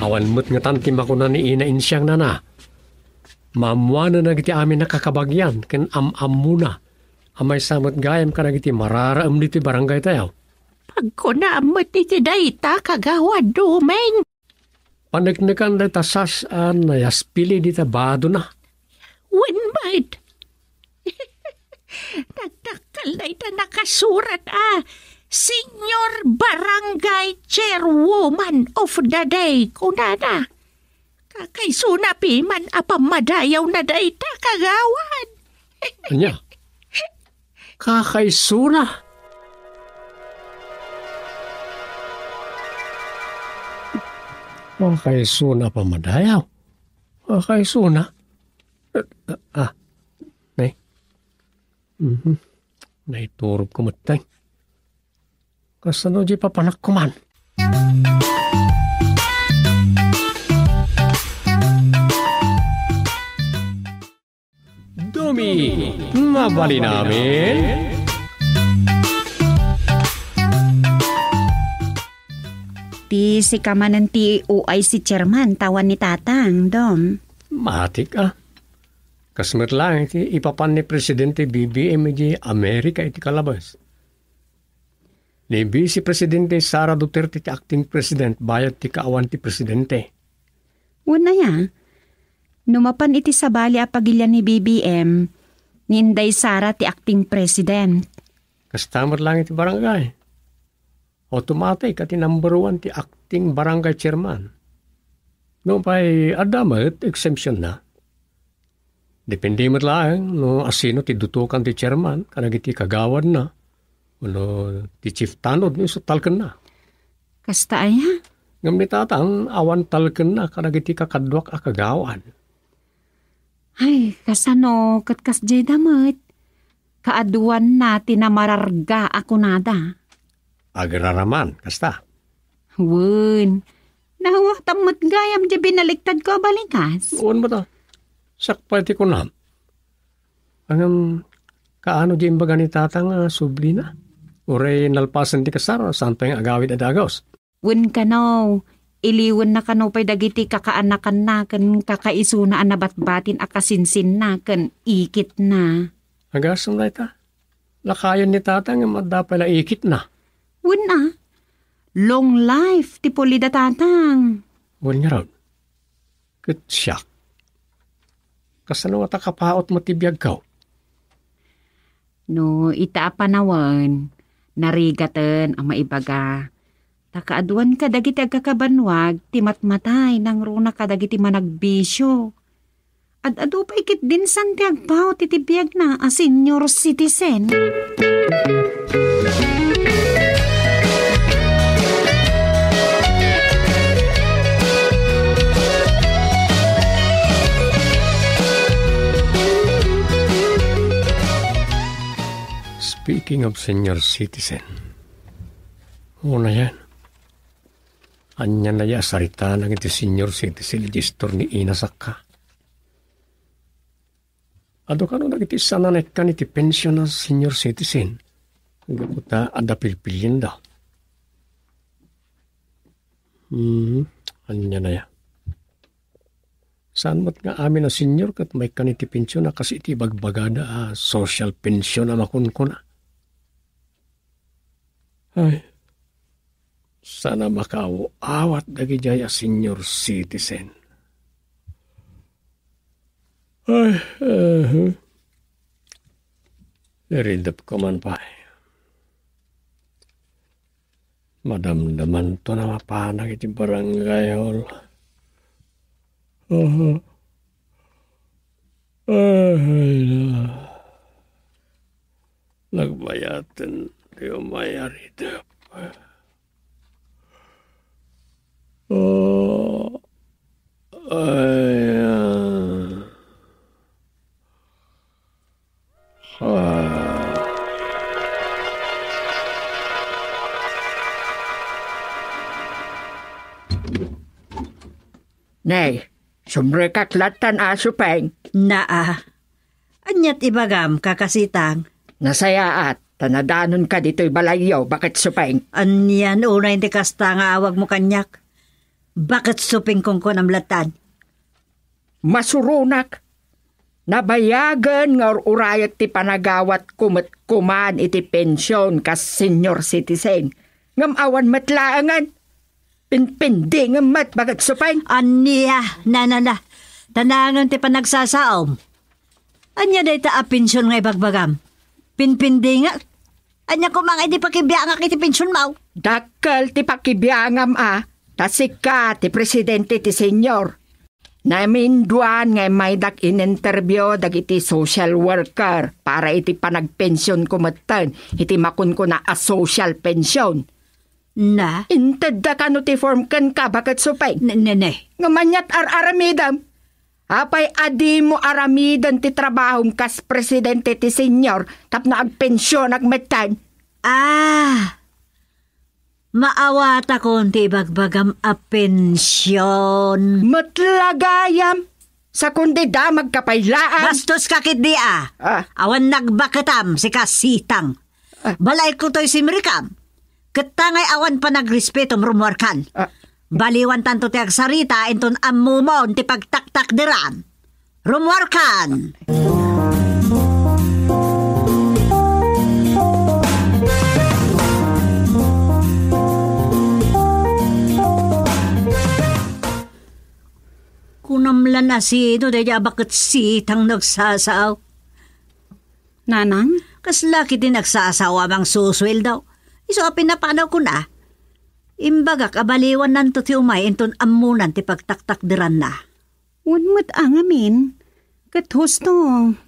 Awan mo't nga tantim ako na ni Ina Insyang nana. Mamuana na giti amin nakakabagyan, ken am-am muna. Amay samot gayam ka na giti mararaam diti barangay tayo. Pagkunamot iti dayta kagawad dumeng. Panagnagan na tasasaan na yaspili dita bado na. Winbad. Nagdakal na ita nakasurat Senior Barangay Chairwoman of the Day, kunana. Kakaisunapi man apamadayaw na dayta kagawad. Anya? Kakaisuna? Kakaisuna pamadayaw? Kakaisuna? Nay. Naiturog ko matay. Kasano di papanak ko man? Dumi, mabali namin. Ti si kamanan ti uay si chairman, tawan ni tatang, dom. Matik Kasmet lang iti ipapan ni Presidente BBM di Amerika iti kalabas. Ni Vice Presidente Sara Duterte ti acting president bayat ti kaawan ti Presidente. Una ya, numapan iti sabali a pagilyan ni BBM, ni Inday Sara ti acting president. Kastamar lang iti barangay. Automatic ati number 1 ti acting barangay chairman. No pa'y adamat, exemption na. Depende mo lang no asino ti dutukan ti chairman, kanag iti kagawad na. Ano, ti chief tanod ni so talken na. Kasta aya? Ngam ni tatang awan talken na kanag iti kakadwak a kagawan. Ay, kasano katkas jay damat. Kaaduan natin na mararga ako nada. Agraraman, kasta. Wun, nahuwak tamot gayam di binaliktad ko balikas. Uwan mo ta. Sakpa iti ko na. Ang kaano di imbaga ni tatang subli na? Uray nalpasan ti kasar, saan pa yung agawid at agos? Wen kano, iliwan na kano pa'y dagiti kakaanakan na, kan kakaisuna na batbatin akasinsin na, kan ikit na. Agasam na ita. Lakayan ni tatang, madda pala ikit na. Wen na, long life, ti pulida tatang. Wen nga raw. Kutsyak. Kasano nga takapaot matibiyag ka? No, ita panawan, narigatan ang maibaga. Takaaduan ka dagiti agkakabanwag, timatmatay nang runa ka dagiti managbisyo. At adu pa ikit din san ti agpaw titibiyag na a senior citizen. Speaking of senior citizen, una yan. Anya na ya sarita ng iti senior citizen register ni Inasaka. Ado ka no nagiti sananek ka iti pension na senior citizen. Gaputa ada pilpilin daw. Anya na ya. Saan mo't nga amin na senior kat may kaniti pensyon na kasi iti bagbagada social pension na makunkuna. Ay, sana makawawat dagi jaya senior citizen. Ay, naridap ko man pa. Madamdaman to na mapanag iti barangay hall. Ay, nagbayatan di umayaridap. Nay, sumre kaklatan asupeng. Naa. Anyat ibagam kakasitang. Nasayaat, tanadanon ka dito'y balayaw, bakit supeng? Anyan una hindi kasta nga awag mo kanyak. Bakit suping kong namlatan? Masurunak. Nabayagan nga urayat ti panagawat kuman iti pensyon kas senior citizen. Ngam awan matlaangan. Pinpindi ngam mat bakit supeng? Aniya, nanana. Tanangan ti panagsasaom. Anya day ta pensyon nga ibagbagam. Pinpindi nga. Anya ko mga hindi pakibiyangak iti pensyon mau. Dakkel ti pakibiyangam tasika ti presidente ti senyor. Naminduan nga may in-interview dagiti social worker para iti panagpensyon kumatan iti makun ko na a social pension. Na? Inted da ka no ti form kan ka bakit supay? Nene. Ngamanyat aramidam. Apay adi mo aramidan ti trabahong kas presidente ti senyor tapno agpensyon agmetan. Maawata konti bagbagam a pensyon. Matlagayam. Sa kundi da magkapaylaan. Bastos kakit di Awan nagbakatam si kasitang. Balay ko to'y simrikam. Katangay awan pa nagrespetom rumwarkan. Baliwan tanto ti agsarita inton ammumon ti pagtaktak diran. Rumwarkan! Kunamlan na sino daya bakit sitang nagsasaw? Nanang? Kaslaki din nagsasawa bang suswel daw. Iso pinapanaw ko na. Imbaga kabaliwan nanto ti umay inton ammunan ti pagtaktak diran na. Unmat ang amin. Kat husto,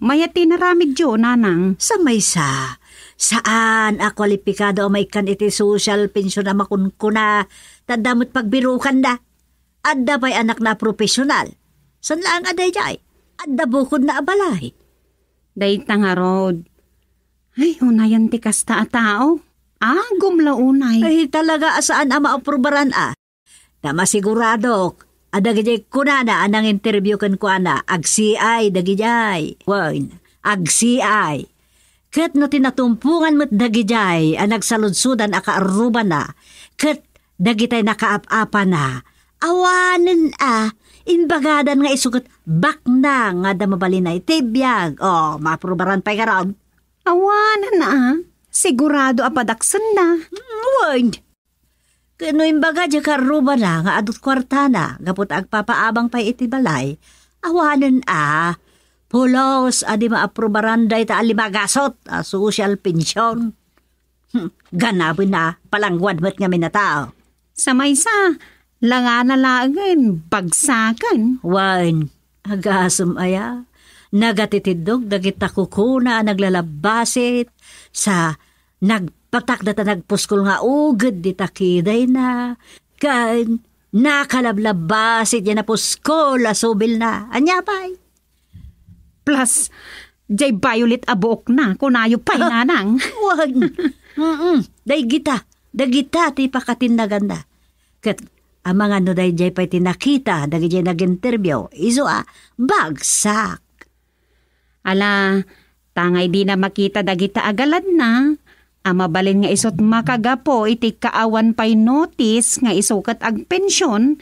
mayati naramid jo, nanang. Sa may saan kwalipikado may kan iti social pension na makunkuna tadamot pagbirukan da. Adda pa'y anak na profesional. San lang aday jay? Adda bukod na abalay. Day tangarod. Ay, unayan ti kasta a tao. Gumlaunay. Ay talaga asaan ang maaprubaran Tama sigurado, adagijay kunana anang interview kan kuana, agsiay dagijay. Wan, Agsiay. Ket no tinatumpungan mo't dagijay ang nagsaludsudan a kaaruban na. Ket dagitay nakaap-apa na. Awanen inbagadan nga isugot bakna nga damabali na itibiyag. Maprubaran pa'y karon. Awanan na Sigurado apadaksan na. Word. Kano imbaga dya karuban na nga adot kwarta na. Gapot agpapaabang pa'y itibalay. Awanen pulos adi maaprubaran day ta alimagasot social pension. Ganabin na palangwad mo't nga minatao. Sa maysa, langana lagan, bagsakan. Wan, agasum aya. Nagatitidog dagita kukuna naglalabasit sa nagpatak data nagpuskol nga ugad di takiday na. Kan nakalablabasit yan na puskol asubil na. Anya pa'y? Plus, jay violet abok na, kunayo pa'y nanang. Wag. Dagita ti pakatin na ganda. Kat ang mga no day pa'y tinakita, dagi jay nag-interview, iso bagsak. Ala, tangay di na makita dagita agalad na. Mabalin nga isot makagapo iti kaawan pa'y notice nga isukat ag pensyon,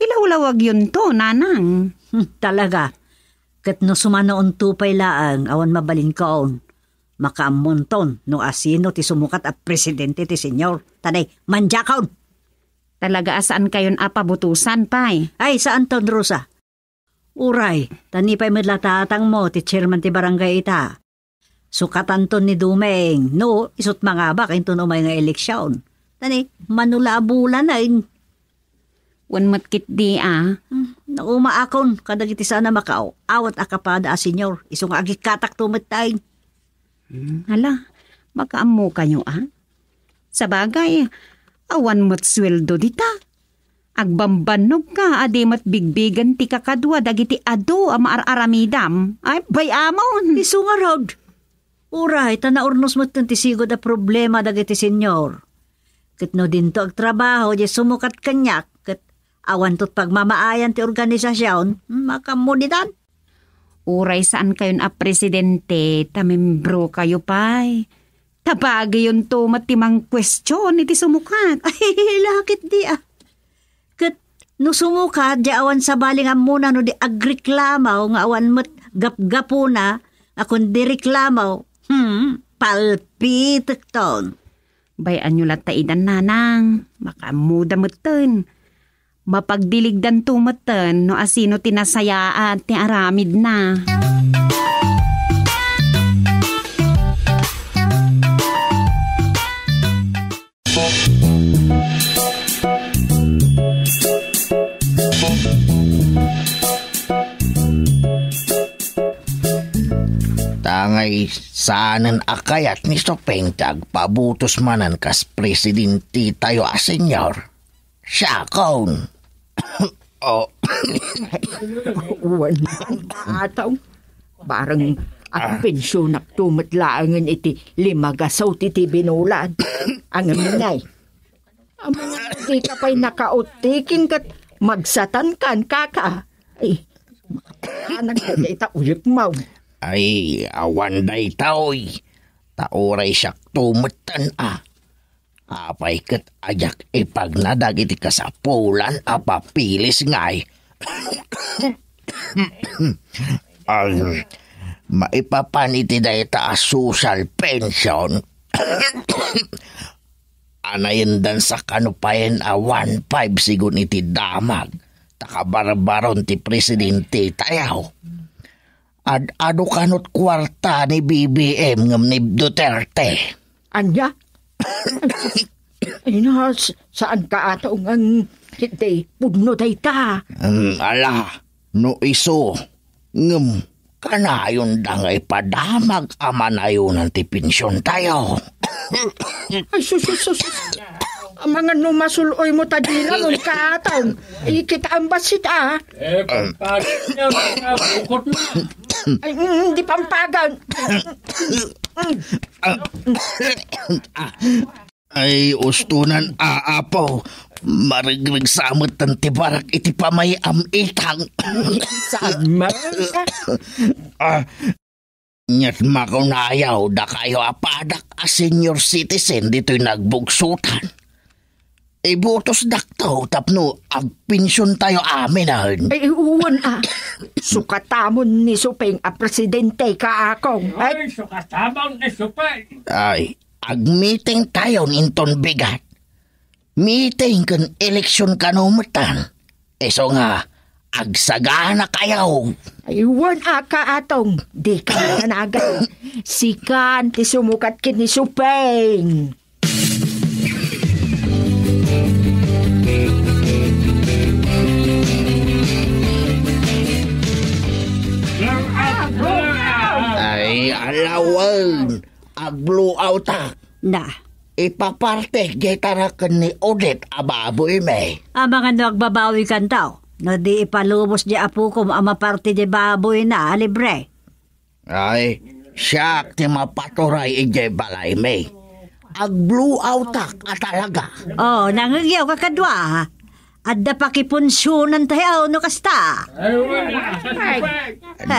ilawlawag yun to, nanang. Talaga. Kat no sumanoon tupay laang, awan mabalin kaon. Makaamonton no asino ti sumukat a presidente ti senyor. Tanay, manjakaon. Talaga asaan kayon apabutusan pa'y? Ay, saan ton, Rosa? Uray, tanipay madlatatang mo ti chairman ti barangay ita. Sukatan ton ni Dumeng, no, isot mga bak ito umay nga eleksyon. Tani, manula bulan na Wan matkit di Nauma akon, kadagiti sana makao. Awat akapada senyor, isong agikatak tumatay. Hala, makaamu kayo Sa bagay, awan mat sweldo dita. Agbambanog ka, adi mat bigbigan ti kakadwa, dagiti ado, amaar-aramidam. Ay, bayamon. Iso nga rod. Uray, tanaurnos mo ti sigod a problema dagiti senyor. Kat no dinto ag trabaho, di sumukat kanyak, kat awan tot pagmamaayan ti organisasyon, makamunidan. Uray, saan kayon a presidente, tamembro kayo pa'y. Tabagay yun to matimang question, iti sumukat. Ay, lakit di Kat no sumukat, di awan sa baling muna no di agreklamaw, nga awan mo't gap-gapo na, akong di reklamaw, palpitek ton. Bayan nyo lataidan nanang, makamuda mo ton. Mapagdiligdan tumatan no asino tinasayaan ti aramid na. Tangay saanan akayat ni Sopengtag pabutos manan kas presidente tayo senyor. Siya kaon. Ataw, barang ang pensyon na tumatlaangan iti limagasaw ti binulad. Ang aminay. Ang mga di ka pa'y nakautiking kat magsatan kan kaka. Ay, anak ka ita uyot mo. Ay, awan day taoy. Taoray siyak tumatan Apay kat ajak ipag nadag iti kasapulan papilis ngay. Maipapan iti day ta social pension. Anayin sa kanupayan 1.5 sigun iti damag. Takabarbaron ti presidente tayaw. Ano kanot kwarta ni BBM ngam ni Duterte? Anya? Ay na, saan ka ataong ang hindi pudno day ta? Ala, no iso, ngam, kanayon dangay padamag amanayon ti pensyon tayo. Ay, sus. Ang mga numasuloy mo tadina mo ka ataong. Ikita ang basit Pampagan niya, bukot na. Ay, hindi pampagan. Ay, ustunan aapaw. Marigrig samot ng tibarak iti pamayam itang. Saan man? Nyat makunayaw da kayo apadak a senior citizen dito'y nagbugsutan. Ibutos daktaw tapno agpinsyon tayo amin. Ay, uwan Sukatamon ni Supeng a presidente ka akong. Ay, sukatamon ni Supeng. Ay, ag-meeting tayo ninton bigat. Meeting kan eleksyon kanumutan. So nga, agsagana kayaw. Ay, uwan ka atong. Di ka nanagan. Sikan ti sumukat kin ni Supeng. Ay, alawan. Ag-blow out Na, Ipaparte gitara ken ni Odette ababoy me. ang mga nagbabawi kan tao. No di ipalubos di apo ko amaparte di baboy na libre. Ay, siyak ti mapaturay ije balay me. Ag-blow out talaga. Oh, nangagyaw ka kadwa ha. Adda pakipunsyonan tayo no kasta. Ay, wala sa Supeng.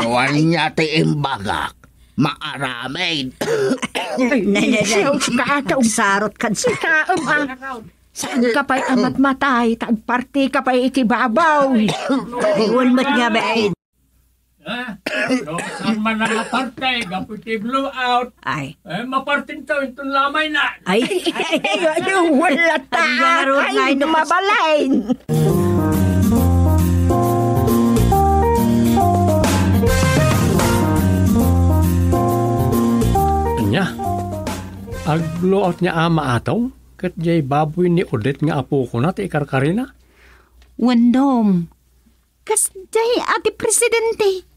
Nuwan niya ti imbagak. Maaramid. Nay. Katong. Sarot kan sa. Saan ka pa'y amat matay? Tagparti ka pa'y ikibabaw. Iwan mo't nga ba ay. Saan man na maparte, gaputi blow out. Ay. Maparting to, itong lamay na. Ay. Wala ta. Ang laro nga Ay, ino. mabalain. Anya, ag-blow out niya ama atong, kat jay baboy ni Odette nga apo ko na, ti ikarkarina. Wandom. Kasday ati presidente.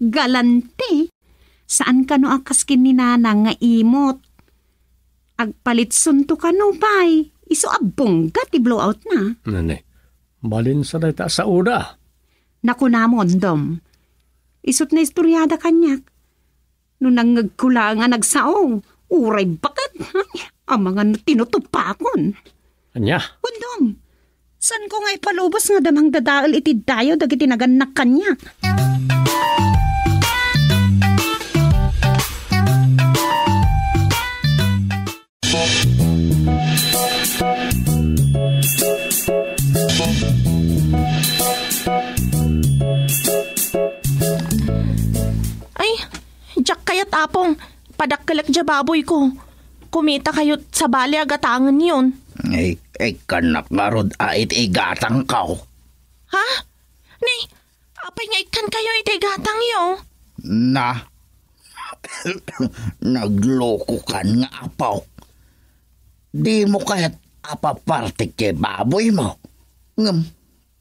Galante. Saan ka no akas kininanang nga imot? Agpalit sunto ka no bay. Iso abong ti blowout na. Nane, balin sa dayta sa uda. Naku namon, Dom. Isot na istoryada kanyak. Nung nangagkulangan nagsaong, uray bakit? Ang mga tinutupakon. Anya, Wandom, saan ko nga ipalubos nga damang dadaal itid tayo dagiti naganak kanya? Ay, Jack kayat apong, padakkalak dya baboy ko. Kumita kayo sa bali agatangan yun. Ay, kanak nga rod ait igatang kao. Ha? Ni, apay nga ikan kayo itigatang yo. Na, nagloko kan nga apaw. Di mo kaya't apapartik kay baboy mo. Ngam,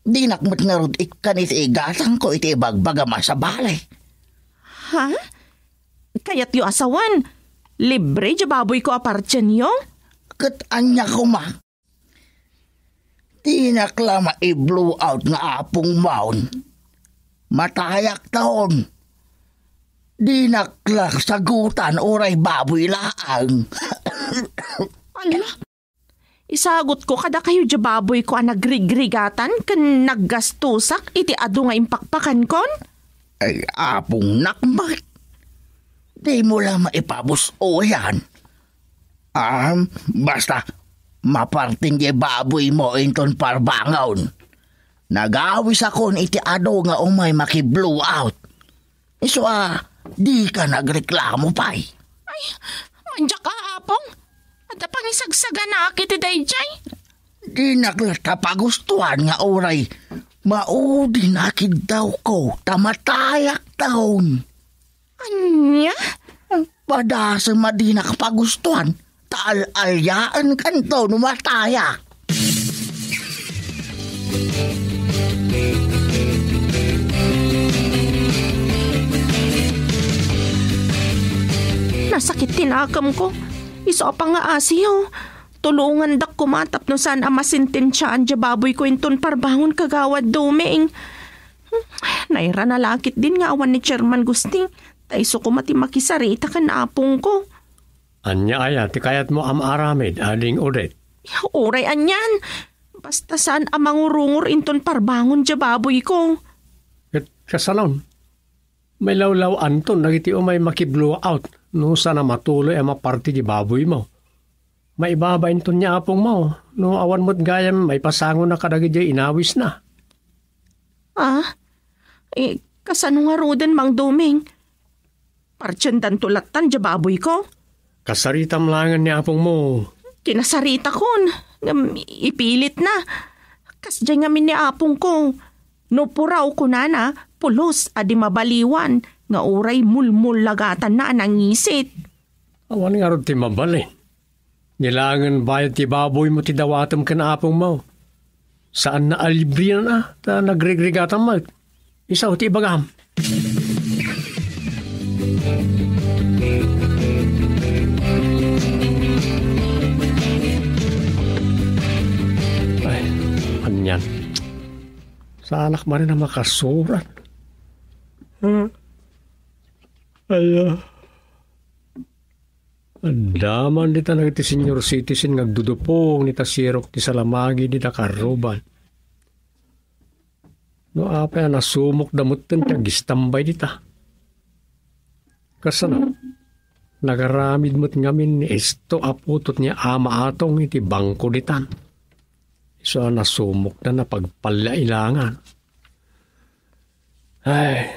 di nakmat nga rod ikan iti igatang ko iti ibagbagama sa balay. Ha? Kayat yo asawan, libre dya baboy ko apartyan yo? Kat anya ko ma. Di naklama i-blow out nga apong maon. Matayak taon. Di naklak sagutan oray baboy laang. Ala, isagot ko kada kayo dya baboy ko ang nagrigrigatan kan naggastusak iti ado nga impakpakan kon? Ay, apong nakmat. Di mo lang maipabus o yan. Basta maparting ye baboy mo inton parbangaon. Nagawis ako iti ado nga umay maki-blow out. So, di ka nagreklamo pa'y. Ay, manja ka apong. At pangisagsaga na akiti dayjay. Di naglatapagustuhan nga oray. Maudi nakid daw ko, tamatayak taon. Anya? Padasa madi nakapagustuhan, taal-alyaan kanto numatayak. Nasakit tinakam ko. Iso pa nga asiyo. Tulungan dak kumatap no saan amasintensyaan dya baboy ko inton parbangon kagawad doming. Naira na lakit din nga awan ni Chairman Gusting. Taiso ko mati makisarita kan apong ko. anya aya, ti kayat mo amaramid, aling Odette. Uray anyan. Basta saan amangurungur inton parbangon dya baboy ko. Kat kasalon. May lawlaw anton, nagiti may makiblow out. No sana matuloy ang maparti di baboy mo. May ibabain to niya apong mo. No awan mo't gayam, may pasango na kadagi di inawis na. Kasano nga roden, Mang Duming? Partyendan tulatan di baboy ko? Kasaritam langan niya apong mo. Kinasarita kon. Ipilit na. Kasdya nga min ni apong ko. No puraw ko na pulos adi mabaliwan. Nga uray mulmul lagatan na nangisit. Awan nga rin ti mabalin. Nilangan bayad ti baboy mo ti dawatam ka na apong mo. Saan na alibriyan na ta nagregregatan mo. Isaw ti ibagam. Ay, anyan. Sa anak man na makasurat. Daman dita na iti senior citizen ngagdudupong nita sirok ti salamagi di nakaruban. No apa na sumok damutten ti agistambay dita. Kasano? Nagaramid mo't ngamin ni esto aputot niya ama atong iti bangko ditan. So nasumok na pagpalailangan. Ay,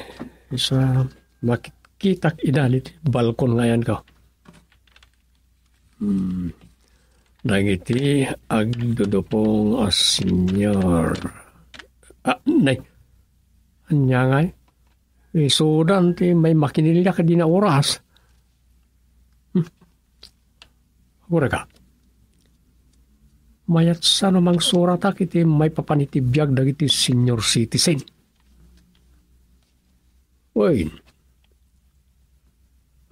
isa makikitak idalit balkon ngayon ko. Nangiti agdudupong senyor. Nay. Anya ngay. Isudan ti may makinilya ka di na oras. Ura ka. Mayat sa namang suratak iti may papanitibiyag dagiti senior citizen. Uy.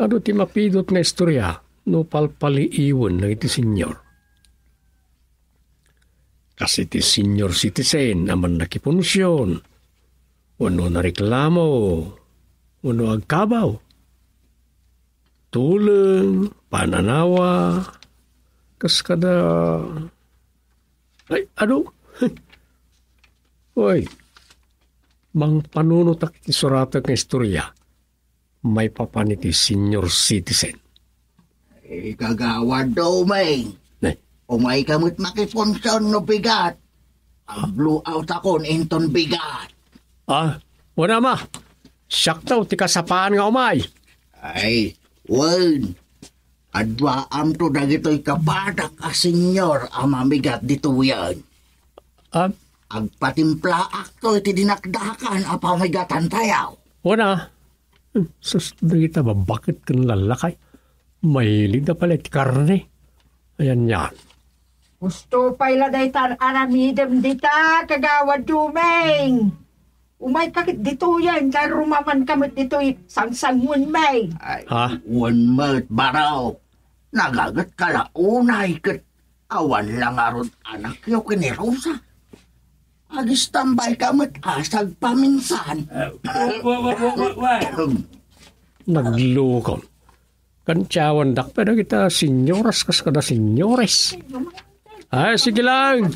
Ano ti mapidot nga istorya no palpaliiwan na iti senior. Kasi ti senior citizen naman nakipunsyon. Uno na reklamo. Uno agkabaw. Tulong. Pananawa. Kaskada. Ay, ano? Uy. Mang panunutak iti suratag nga istorya. May papaniti senior citizen. Kagawad daw, may. Umay kamot makiponsyon no bigat. Ang blow out akon inton bigat. Wala ma. Saktaw, ti kasapaan nga umay. Ay, wan. Adwaam to dagito'y kapadak a senyor ang mamigat dito yan. Agpatimpla akto iti dinakdakan a pamigatan tayaw. Wala. Sus, dagita ba? Bakit kan lalakay? Mahilig na pala iti karne. Ayan yan. Gusto pala daytan aramidem dita, kagawad Dumeng. Umay kakit dito yan, kaya rumaman kamit dito sang-sangun may. Ay, one month baraw. Nagagat ka la unay kat awan lang aron anak yo kini Rosa. Agis tambay kamit asag paminsan. Naglukon. Kantsawan dak pero kita senyoras kas kada senyores. Ay, sige lang.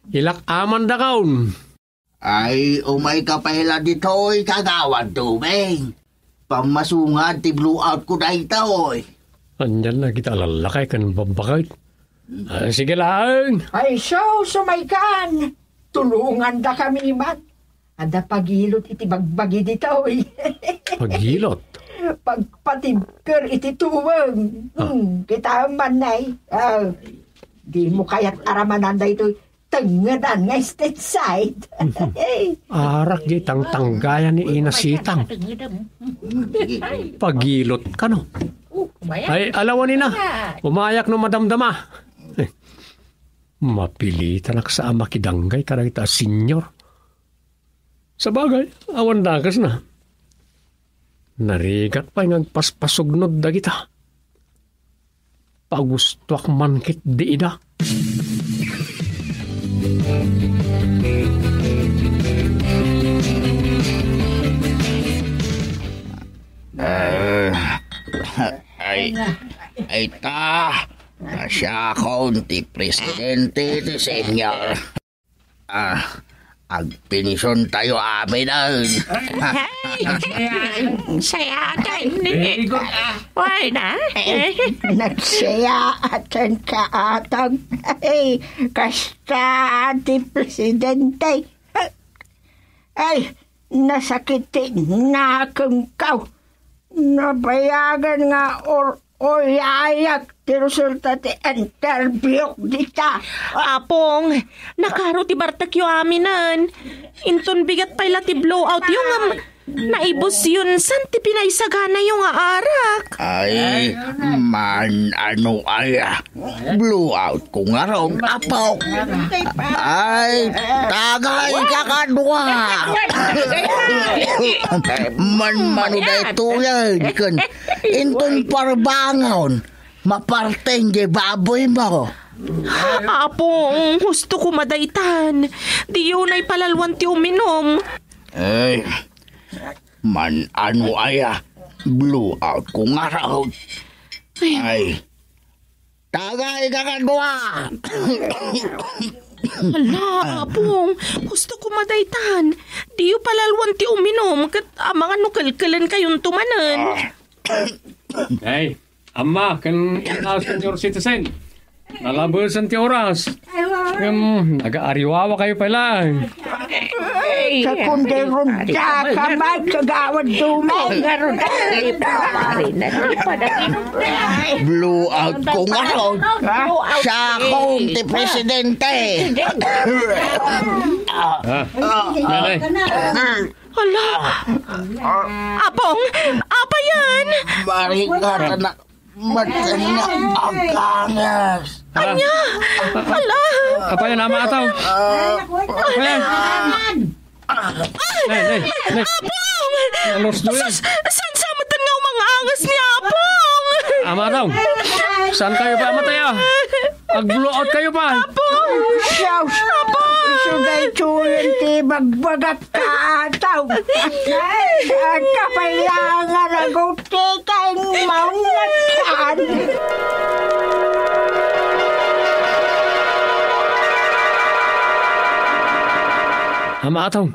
Ilak aman da kaun. Ay, umay ka pala dito'y kagawad Dumeng. Pamasungad ti blow out ko dahi taoy. Andyan na kita lalakay kan babakit. Ay, sige lang. Ay, sumaykan. Tulungan da kami man. Ada pagilot iti bagbagi dito. Pagilot? Pagpatibker iti tuwang. Kita man na di mo kaya't aramanan da ito tengadan nga state side. Arak di tanggayan ni Inasitang. Pagilot ka no? Ay, alawanin na. Umayak no madamdama. Mapilitan ak sa makidanggay karagita senyor. Sa bagay, awan dagas na. Narigat pa yung paspasugnod da kita. Pagustuak mankit di ida. Ay ta, nasya akong ti presidente ti senyor. Agpinison tayo amin Saya tayo ni. Why na? Nagsayaan ka atang. Ay, kasta ati presidente. Ay, nasakitin na kang kaw. Nabayagan nga oyayak ti resulta ti interview dita. Apong, nakaro ti bartakyo aminan. Inton bigat pala ti blowout yung naibos yun. San ti pinaisagana yung arak? Ay, man ano aya. Blowout ko nga raw. Apaw. Ay, tagay ka kadwa. Man da ito yan. Inton parbangon. Maparteng di baboy mo. Apong, gusto ko madaitan. Di yun ay palalwan ti uminom. Ay, man ano aya. Blowout ko nga raw. Ay, tagay ka kadwa. Hala, Apong, gusto ko madaitan. Di yun palalwan ti uminom. Kat mga nukalkalan kayong tumanan. Hey, ama, kan senior citizen. Nalabasan ti oras. Nag-aariwawa kayo pala. Sa kundi runda ka magkagawad dumay. Blowout ko nga raw. Sa akong ti presidente. Nanay. Hala, Apong, apa yan? Marikat na matana akangas. Anya, hala. Apa yan, ama ataw? Apa yan? Nay. Apong! Alos do yan. Saan samatan nga mga angas ni Apong? Ama ataw. Saan kayo pa, mataya? Mag-blowout kayo pa. Apong! Sugay tuyan ti bagbagat ka ataw. At kapayangan aguti kayong maungatan. Ama ataw.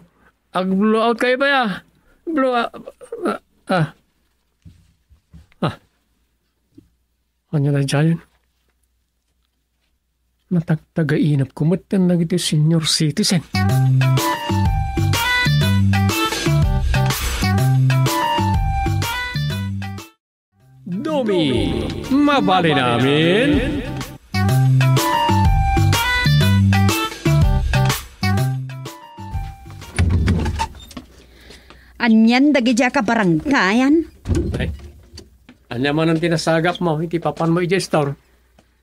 Mag-blowout kayo pa ya. Blowout. Ano na dyan? Matagtagainap kumatan na ito senior citizen. Domi, mabali namin. Anyan, dagidya ka barangkayan. Ay, anya man ang tinasagap mo, iti papan mo i-gestor.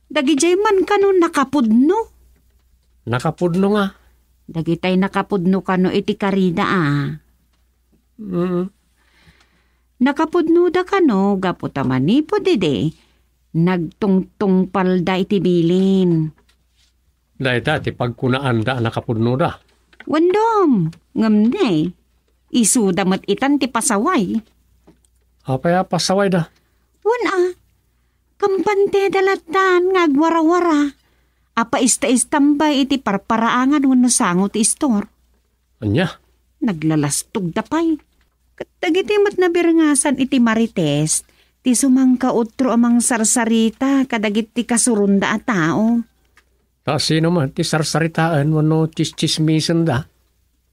Dagidya man kano nakapudno. Nakapudno nga. Dagitay nakapudno kano iti karida Nakapudno da kano, gaputa manipo dide. Nagtungtung palda iti bilin. Dahil ti pagkunaan da nakapudno da. Wandom, ngamnay. Isudamat itan ti pasaway. Apaya pasaway da. Kampante dalatan ngagwara-wara. Apa ista-istambay iti parparaangan wano sangot ti istor. Anya? Naglalastog dapay. Katagitimat na birangasan iti marites. Ti sumangka utro amang sarsarita kadagit ti kasurunda a tao. Ta sino man ti sarsaritaan wano chismisan da.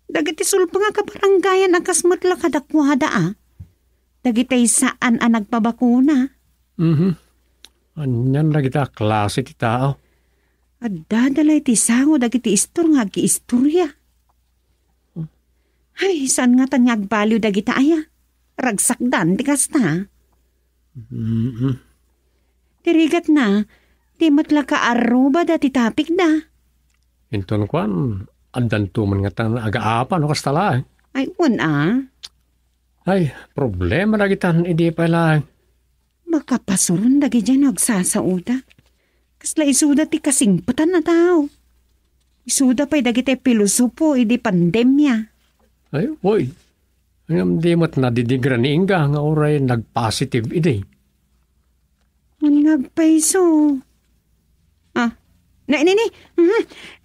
Dagiti sulpa nga kabaranggayan akasmatla kadakwada Dagitay saan nagpabakuna. Anyan na kita klase ti tao. At dadalay ti sango dagiti istor nga gi-istorya. Ay, saan nga tan ngagbaliw dagita aya? Ragsakdan, di kasta. Tirigat na, di matla ka aruba dati tapik da. Inton kwan, andan tuman nga tan aga-apa no kastala. Ay, Ay, problema na kita hindi pala. Makapasurun dagi dyan nagsasauda. Kasla isuda ti kasingpatan na tao. Isuda pa'y dagi tayo pilosopo idi pandemya. Ay, boy. Ang di mat nadidigra ni Inga nga oray nag-positive idi. Nagpaiso. Nini,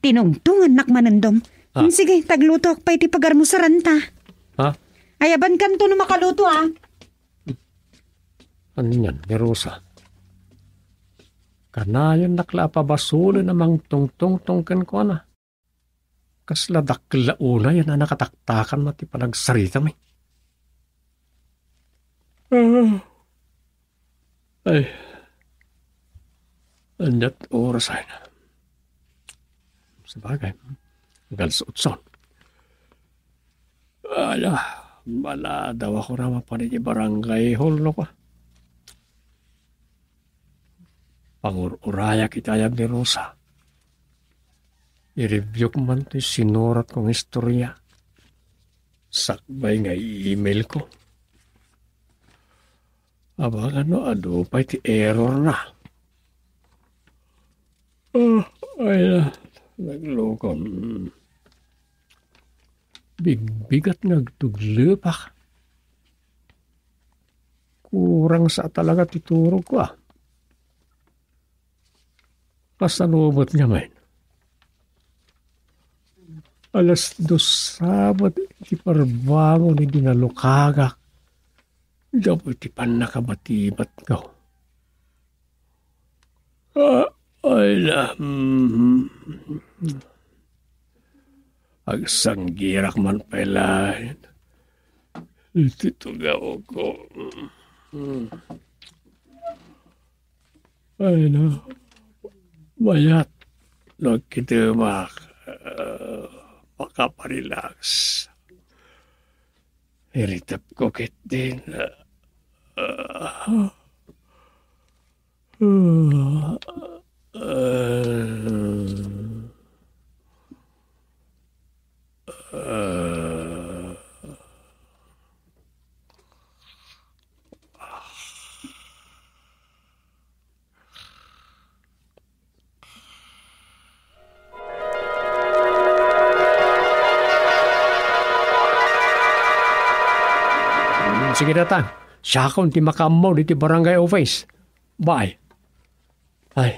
tinungtungan nak manandom. Ah. Sige, tagluto pa iti pagarmusaran ta. Ha? Ayaban kanto na makaluto Ano yan, ni Rosa? Kanayon nakla pabasulo namang tungtong-tungkan ko na. Kasla dakla una yan na nakataktakan mati panagsarita may. Ay. Anyat oras ay na. Sabagay. Galsuotson. Ala, bala daw ako naman pa ni barangay hall no pa. Pangur-uraya kitayag ni Rosa. I-review ko man ito sinurat kong istorya. Sakbay nga i-email ko. Aba ano, ado pa iti error na. Ay na, naglukon. Bigbigat nagtuglupak. Kurang sa talaga titurog ko Pasalubot niya man. Alas 2 Sabat, iti parbangon ni dinalukagak. Daw iti panakabatibat ko. Ay na. Agsanggirak man pala. Iti tugaw ko. Ay na. Mayat, nagkitimak, makaparelax. Iritap ko kit din. Sige datang. Siya akong ti makamaw di ti barangay office. Bye. Ay.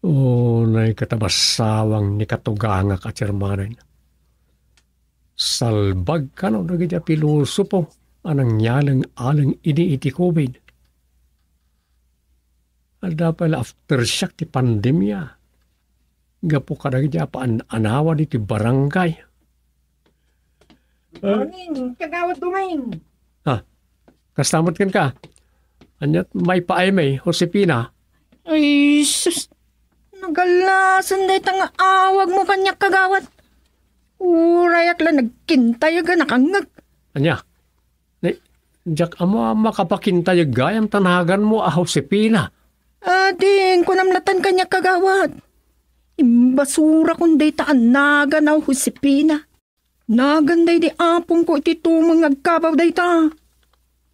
Nay katabasawang ni katuganga ka Chairman. Salbag ka no nagidya pilosopo anang nyalang alang ini iti COVID. Ada pala aftershock ti pandemya. Gapo ka nagidya anawa di ti barangay. Morning, kagawad Dumeng. Kastamot ka. Anyat may paay may, Josepina. Ay, sus. Nagalasan day tanga awag mo kanyak kagawat. Urayak lang nagkintay aga nakangag. Anya? Diyak amo makapakintay gayam tanagan mo Josepina. Ading, kunamlatan kanyak kagawat. Imbasura kung day taan naga na Josepina. Nagan day di apong ko iti tumang agkabaw day ta.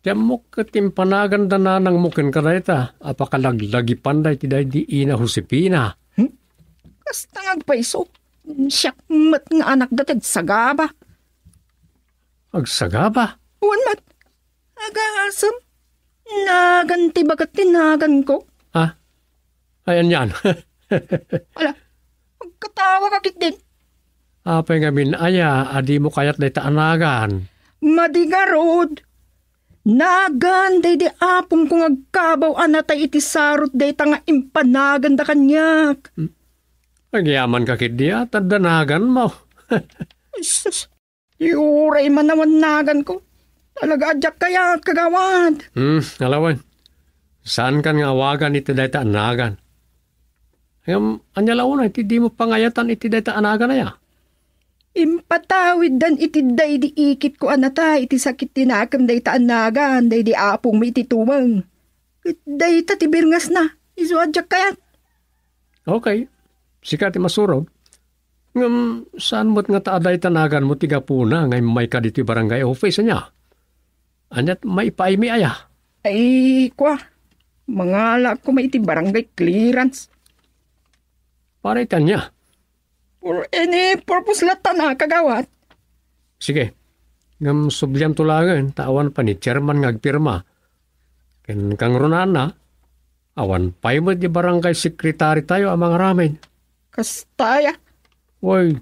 Tiamok katimpanagan na nang mukin ka na ita. Apakalaglaги panday ti day di ina Josepina. Kastang agpaiso. Siyak mat nga anak datag sagaba. Agsagaba? Uwan mat. Agasam. Naganti bagat tinagan ko. Ayan yan. Ala, magkatawa kakit din. Apay nga minaya, adi mo kayat day taanagan. Madigarod. Nagan day di apong kung agkabaw anatay iti sarot day tanga impanagan da kanyak. Agyaman ka kit diya, tadanagan mo. Isus, iuray man naman nagan ko. Talaga adyak kaya kagawad. Alawan. Saan kan nga awagan iti day taanagan? Anya launa, iti di mo pangayatan iti day taanagan na ya. Impatawid dan iti day di ikit ko anata iti sakit tinakam day taanagan day di apong may ititumang. Day tatibirngas na. Isu adyak kayat. Okay. Sikat masurog. Saan mo't nga taaday tanagan mo tiga puna ngay may ka dito barangay office niya? Anyat may paimi aya. Ay, kwa. Mangala ko may iti barangay clearance. Para itan niya. For any purpose lata na kagawat. Sige. Ngam subliam tulagan, tawan pa ni chairman ngagpirma. Ken kang runan na, awan pay mo di barangay sekretary tayo amang ramen. Kastaya. Woy,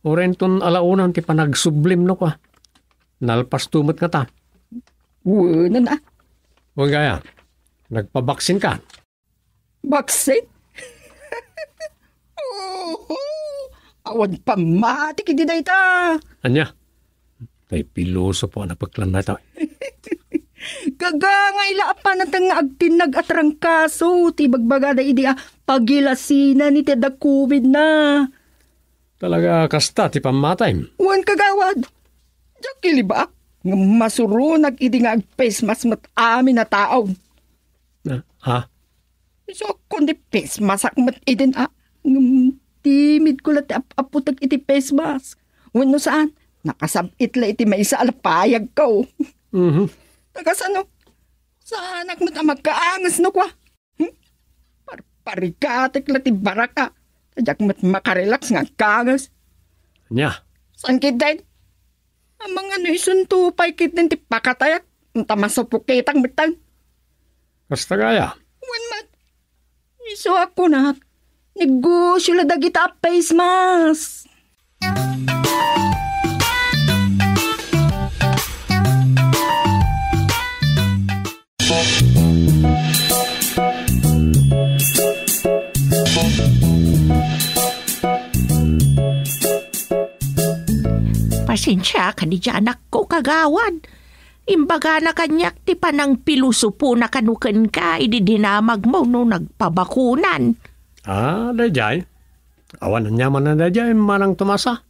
Orenton alaunan ti panagsublim no ka. Nalpas tumot nga ta. Wala na. Huwag gaya, nagpabaksin ka. Baksin? Awan pamati kiti day ta. Anya? Kay piloso po na pagklan na ito. Kagangay pa na nga agtinag at rangkaso. Ti bagbaga da idi pagilasina ni teda COVID na. Talaga kasta ti pamatay. Wan kagawad. Jakili ba? Nga masurunag idi nga agpes mas mat amin na tao. Ha? So kundi pes masak mat idin timid ko lati aputag iti face mask. Wano saan? Nakasabit la iti may isa alapayag ko. Tagas ano? Saan ak mo ta magkaangas no kwa? Parikatik lati baraka. Tadyak mat makarelax nga kaangas. Anya? Saan kitin? Ang mga isuntupay kitin ti pakatayak. Unta masupukitang mitang. Kasta gaya? Wan mat. Iso ako na. Negosyo la dagita face mask. Pasensya ka di anak ko kagawan. Imbaga na kanyak ti panang pilusupo na kanuken ka ididinamag mo no nagpabakunan. Dayjay. Awan na nyaman na dayjay, manang tumasa.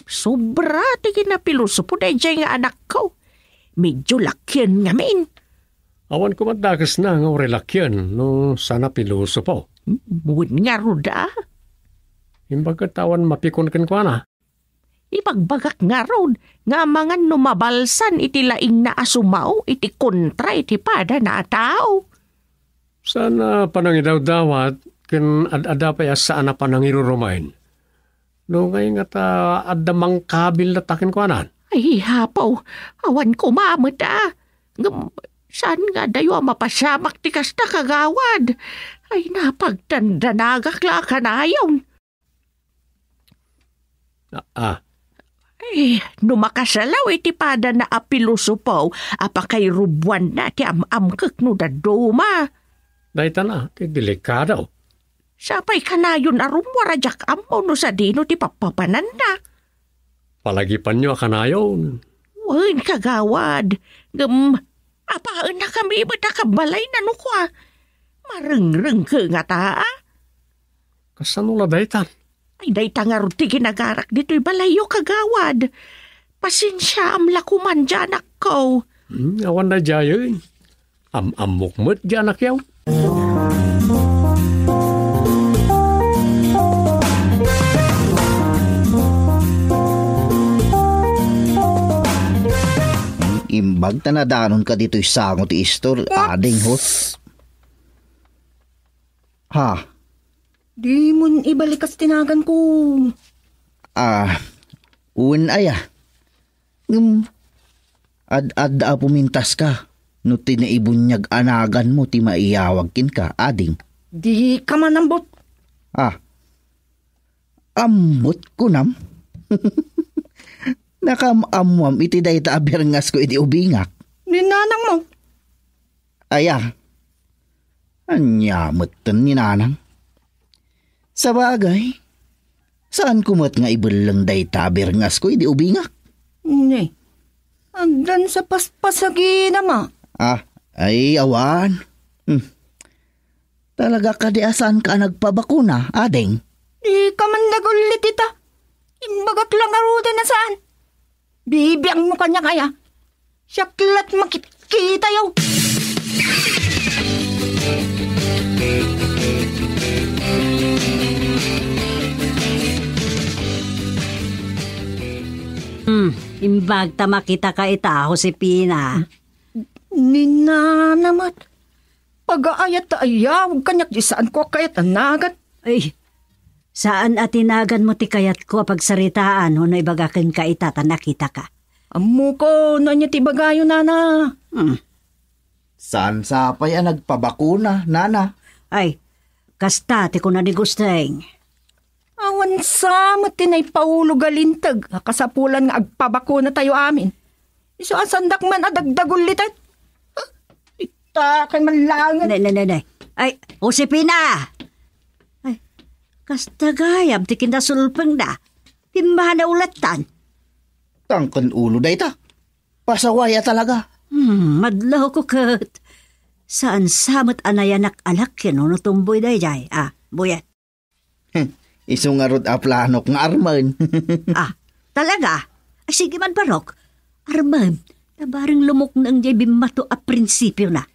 Sobra, tigin na piluso po dayjay nga anak ko. Medyo lakyan nga min. Awan ko madagas na nga relakyan no sana piluso po. Buwin nga ruda. Imbagat awan mapikon kan kwa na. Ibagbagak nga ron, nga mga numabalsan iti laing na asumaw, iti kontra iti pada na tao. Sana panangidaw-dawat, ken ad-ada pa saan na panangirurumain. No ngay nga ta adamang kabil na takin ko anan. Ay hapaw, awan ko mamad saan nga dayo mapasamak ti kasta kagawad. Ay napagtandanagak la kanayon. Ay, numakasalaw iti pada na apilusupaw, apakay rubuan na ti amkak no daduma. Dahita na, ti delikado. Sapay kanayon arumwarajak amo no sa dino ti papapanan na. Palagipan nyo kanayon. Wan kagawad, apaan na kami ba't nakabalay na no kwa? Mareng-reng ka nga ta. Kasanula dahita? Ay dahita nga ruti ginagarak dito'y balayo kagawad. Pasensya amlakuman dyan ako. Awan na dyan. Amukmut dyan akyaw. Imbag tanadanon ka dito'y sango ti istor, ading hot. Ha? Di mo ibalikas tinagan ko. Uwan aya. Ad-ad pumintas ka. No tinaibunyag anagan mo ti maiyawag kin ka, ading. Di ka manambot. Ambot ko nam. Nakamamuam iti dayta aberngas ko iti ubingak. Ninanang mo. Aya. Anyamot ni nanang. Sa bagay, saan kumot nga ibulang dayta aberngas ko iti ubingak? Ne. Andan sa paspasagi nama. Ay awan. Talaga ka di asan ka nagpabakuna, ading? Di ka man nagulit ita. Imbagak lang aruda na saan. Bibiyang mo kanya kaya. Syaklat makikita yaw. Imbag ta makita ka ita, Josepina. Ninanamat. Pag-aayat ta ayaw, kanyak di saan ko kayat anagat. Ay, saan atinagan mo ti kayat ko pagsaritaan no ibagakin ka ita ta nakita ka? Amo ko, nanya ti bagayo, nana. Saan sa pay nagpabakuna, nana? Ay, kasta ti ko na di gusteng. Awan sa matinay Paulo galintag. Kasapulan nga agpabako na tayo amin. Iso asandak man adagdagol litat. Ita kay manlangan. Nay. Ay, Josefina! Ay, kasta gayab, ti kinasulpang na. Timbahan na ulatan. Tangkan ulo day ta. Pasawaya talaga. Madlaw ko kat. Saan samot anayanak alak yun no tumboy day jay. Buyat. Iso nga rod aplanok nga arman. Talaga? Ay, sige man barok. Arman, tabaring lumok na ang jay bimato a prinsipyo na.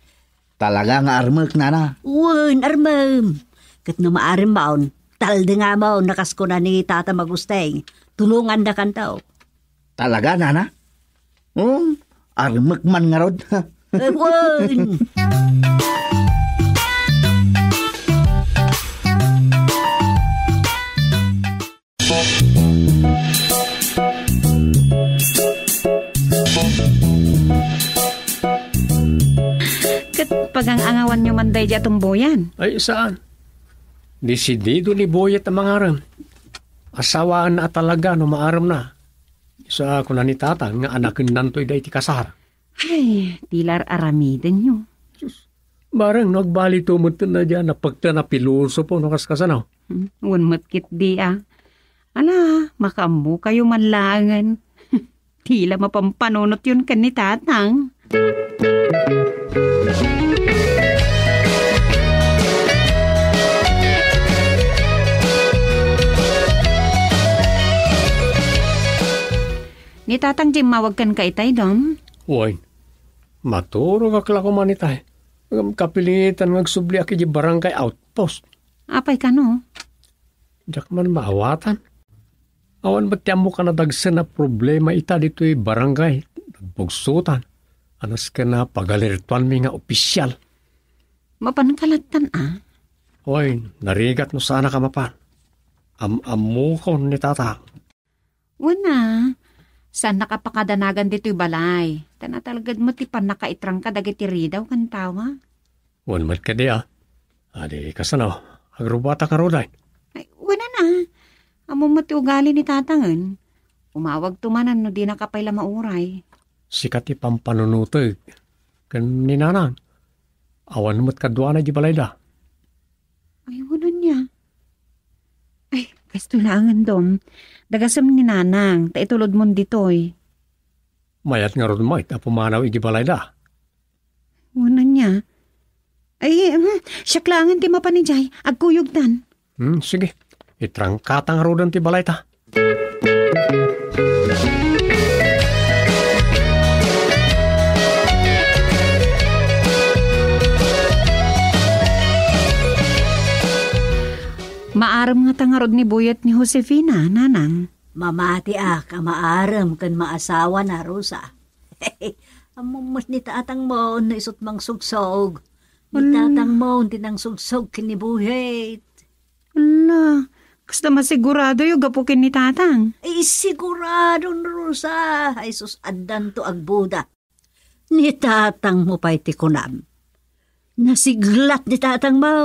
Talaga nga armak nana. Wan, arman. Kat no maarim baon, talde nga baon nakasko na ni tata magusteng. Tulungan na kantaw. Talaga nana? Armak man nga rod. Wan. Pagang-angawan nyo man day jatong boyan. Ay, saan? Desidido ni Boyet ang mangaram. Asawaan na talaga no maaram na. Isa ko na ni tata nga anakin nantoy day ti kasar. Ay, tilar aramiden nyo. Barang nagbali tumutun na dyan na pagta na piluso po nakaskasanaw. Wan matkit di Ala, makamu kayo manlangan. Tila mapampanunot yun kan ni tatang. Ni tatang Jim mawagkan ka itay dom? Uy, maturo ka klako man itay. Kapilitan magsubli aki di barangay outpost. Apay ka no? Diyak man maawatan. Awan ba't mo ka na dagsan na problema ita dito'y barangay. Nagbugsutan. Anas ka na pagalirtuan mi nga opisyal. Mapankalatan Uy, narigat no sana ka mapan. Am-amu ko ni tata. Wana. Saan nakapakadanagan dito'y balay? Tanatalagad mo ti pan nakaitrang ka dagiti ridaw kan tawa? Wan mat ka di Adi kasanaw, agrubata ka roday. Ay, wala na. Amo mo ti ugali ni tatangan. Umawag tumanan no di nakapayla mauray. Sikat ti pampanunutag. Kan ninanang. Awan mo't kadwa na di balay da. Ay, wala niya. Ay, kasto langan dom. Dagasam ni nanang, taitulod mo ditoy. Mayat nga ron mo, pumanaw igi balay da. Wala niya. Ay, siyaklangan ti mapanijay, agkuyog tan. Sige, itrangkatang rodan ti balay ta. Maaram nga tangarod ni Boyet ni Josefina, nanang. Mamati maaram kan maasawa na Rosa. Amumot ni tatang mo na isot mang sugsog. Ni tatang mo tinang sugsog kinibuhet. Ala, kasta masigurado yung gapukin ni tatang. Ay sigurado na Rosa. Ay sus adan to agbuda. Ni tatang mo pa'y tikunam. Nasiglat ni tatang mo.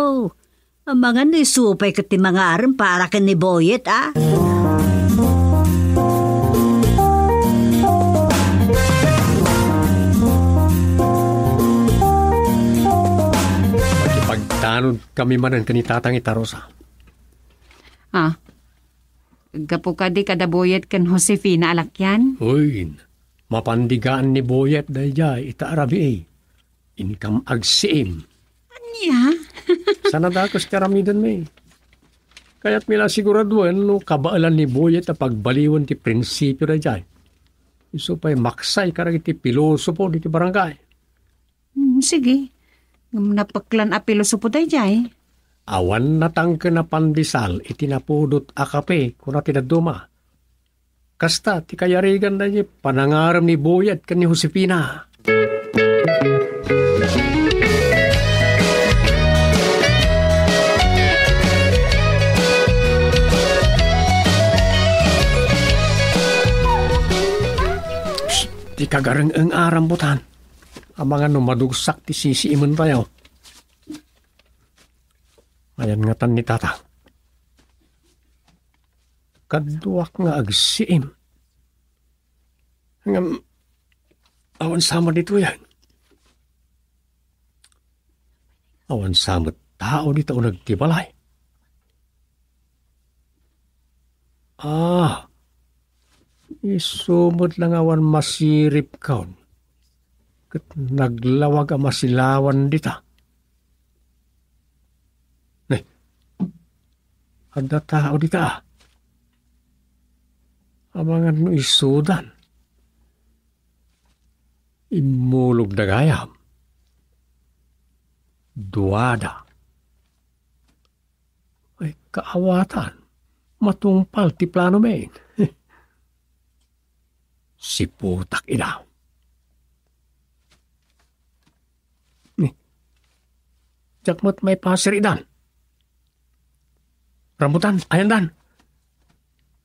Ang mga nisupay ka ti mga aram para ka ni Boyet, Magipagtanod kami manan kanitatang itarosa. Gapo ka di kada Boyet kan Josefina alakyan? Uy, mapandigaan ni Boyet dahil itaarabi Income agsiim. Anya? Sana dakos karamidan may. Kaya't mila siguraduan no kabaalan ni Boyet na pagbaliwan ti prinsipyo na dyan. Iso pa'y maksay karag iti pilosopo diti barangay. Sige. Napaklan a pilosopo day jay. Awan natangke na pandisal iti napudot akape kuna tinaduma. Kasta ti kayarigan na niya panangaram ni Boyet kan ni Josefina. Di kagarang ang arambutan. Ang mga numadugsak ti sisiiman tayo. Ayan nga tan ni tata. kaduak nga agsiim. Ngam, awan sama dito yan. Awan sama tao dito nagtibalay. Isumod lang awan masirip kaon. Kat naglawag ang masilawan dita. Ada tao dita. Amangan no isudan. Imulog na gayam. Duwada. Ay kaawatan. Matungpal ti plano main. Si putak ina. Jakmat may pasir idan. Rambutan, ayan dan.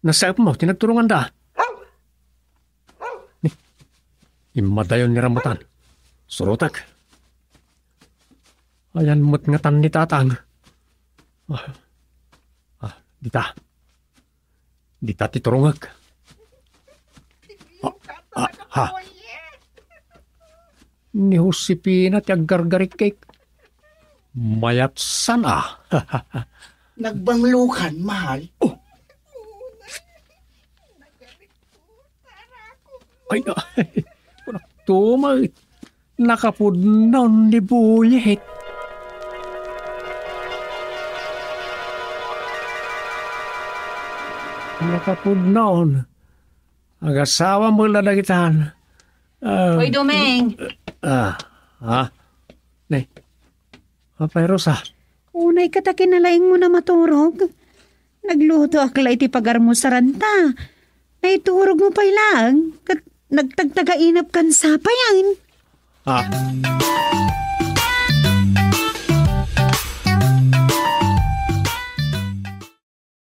Nasayap mo, tinagturungan da. Imadayon ni rambutan. Surutak. Ayan mo't ngatan ni tatang. Dita. Dita titurungag. Ni Josepina ti aggargarik cake. Mayat sana. Nagbanglukan, mahal. Ay, tumay. Nakapudnaw ni Buyet. Nakapudnaw. Agasawa mo ladagitan. Hoy, Domeng. Ne. Apay, Rosa. Unay katakin na laing mo na maturog. Nagluto akla iti pagar mo sa ranta. Naiturog mo pa ilang. Nagtagtagainap kan sapayan.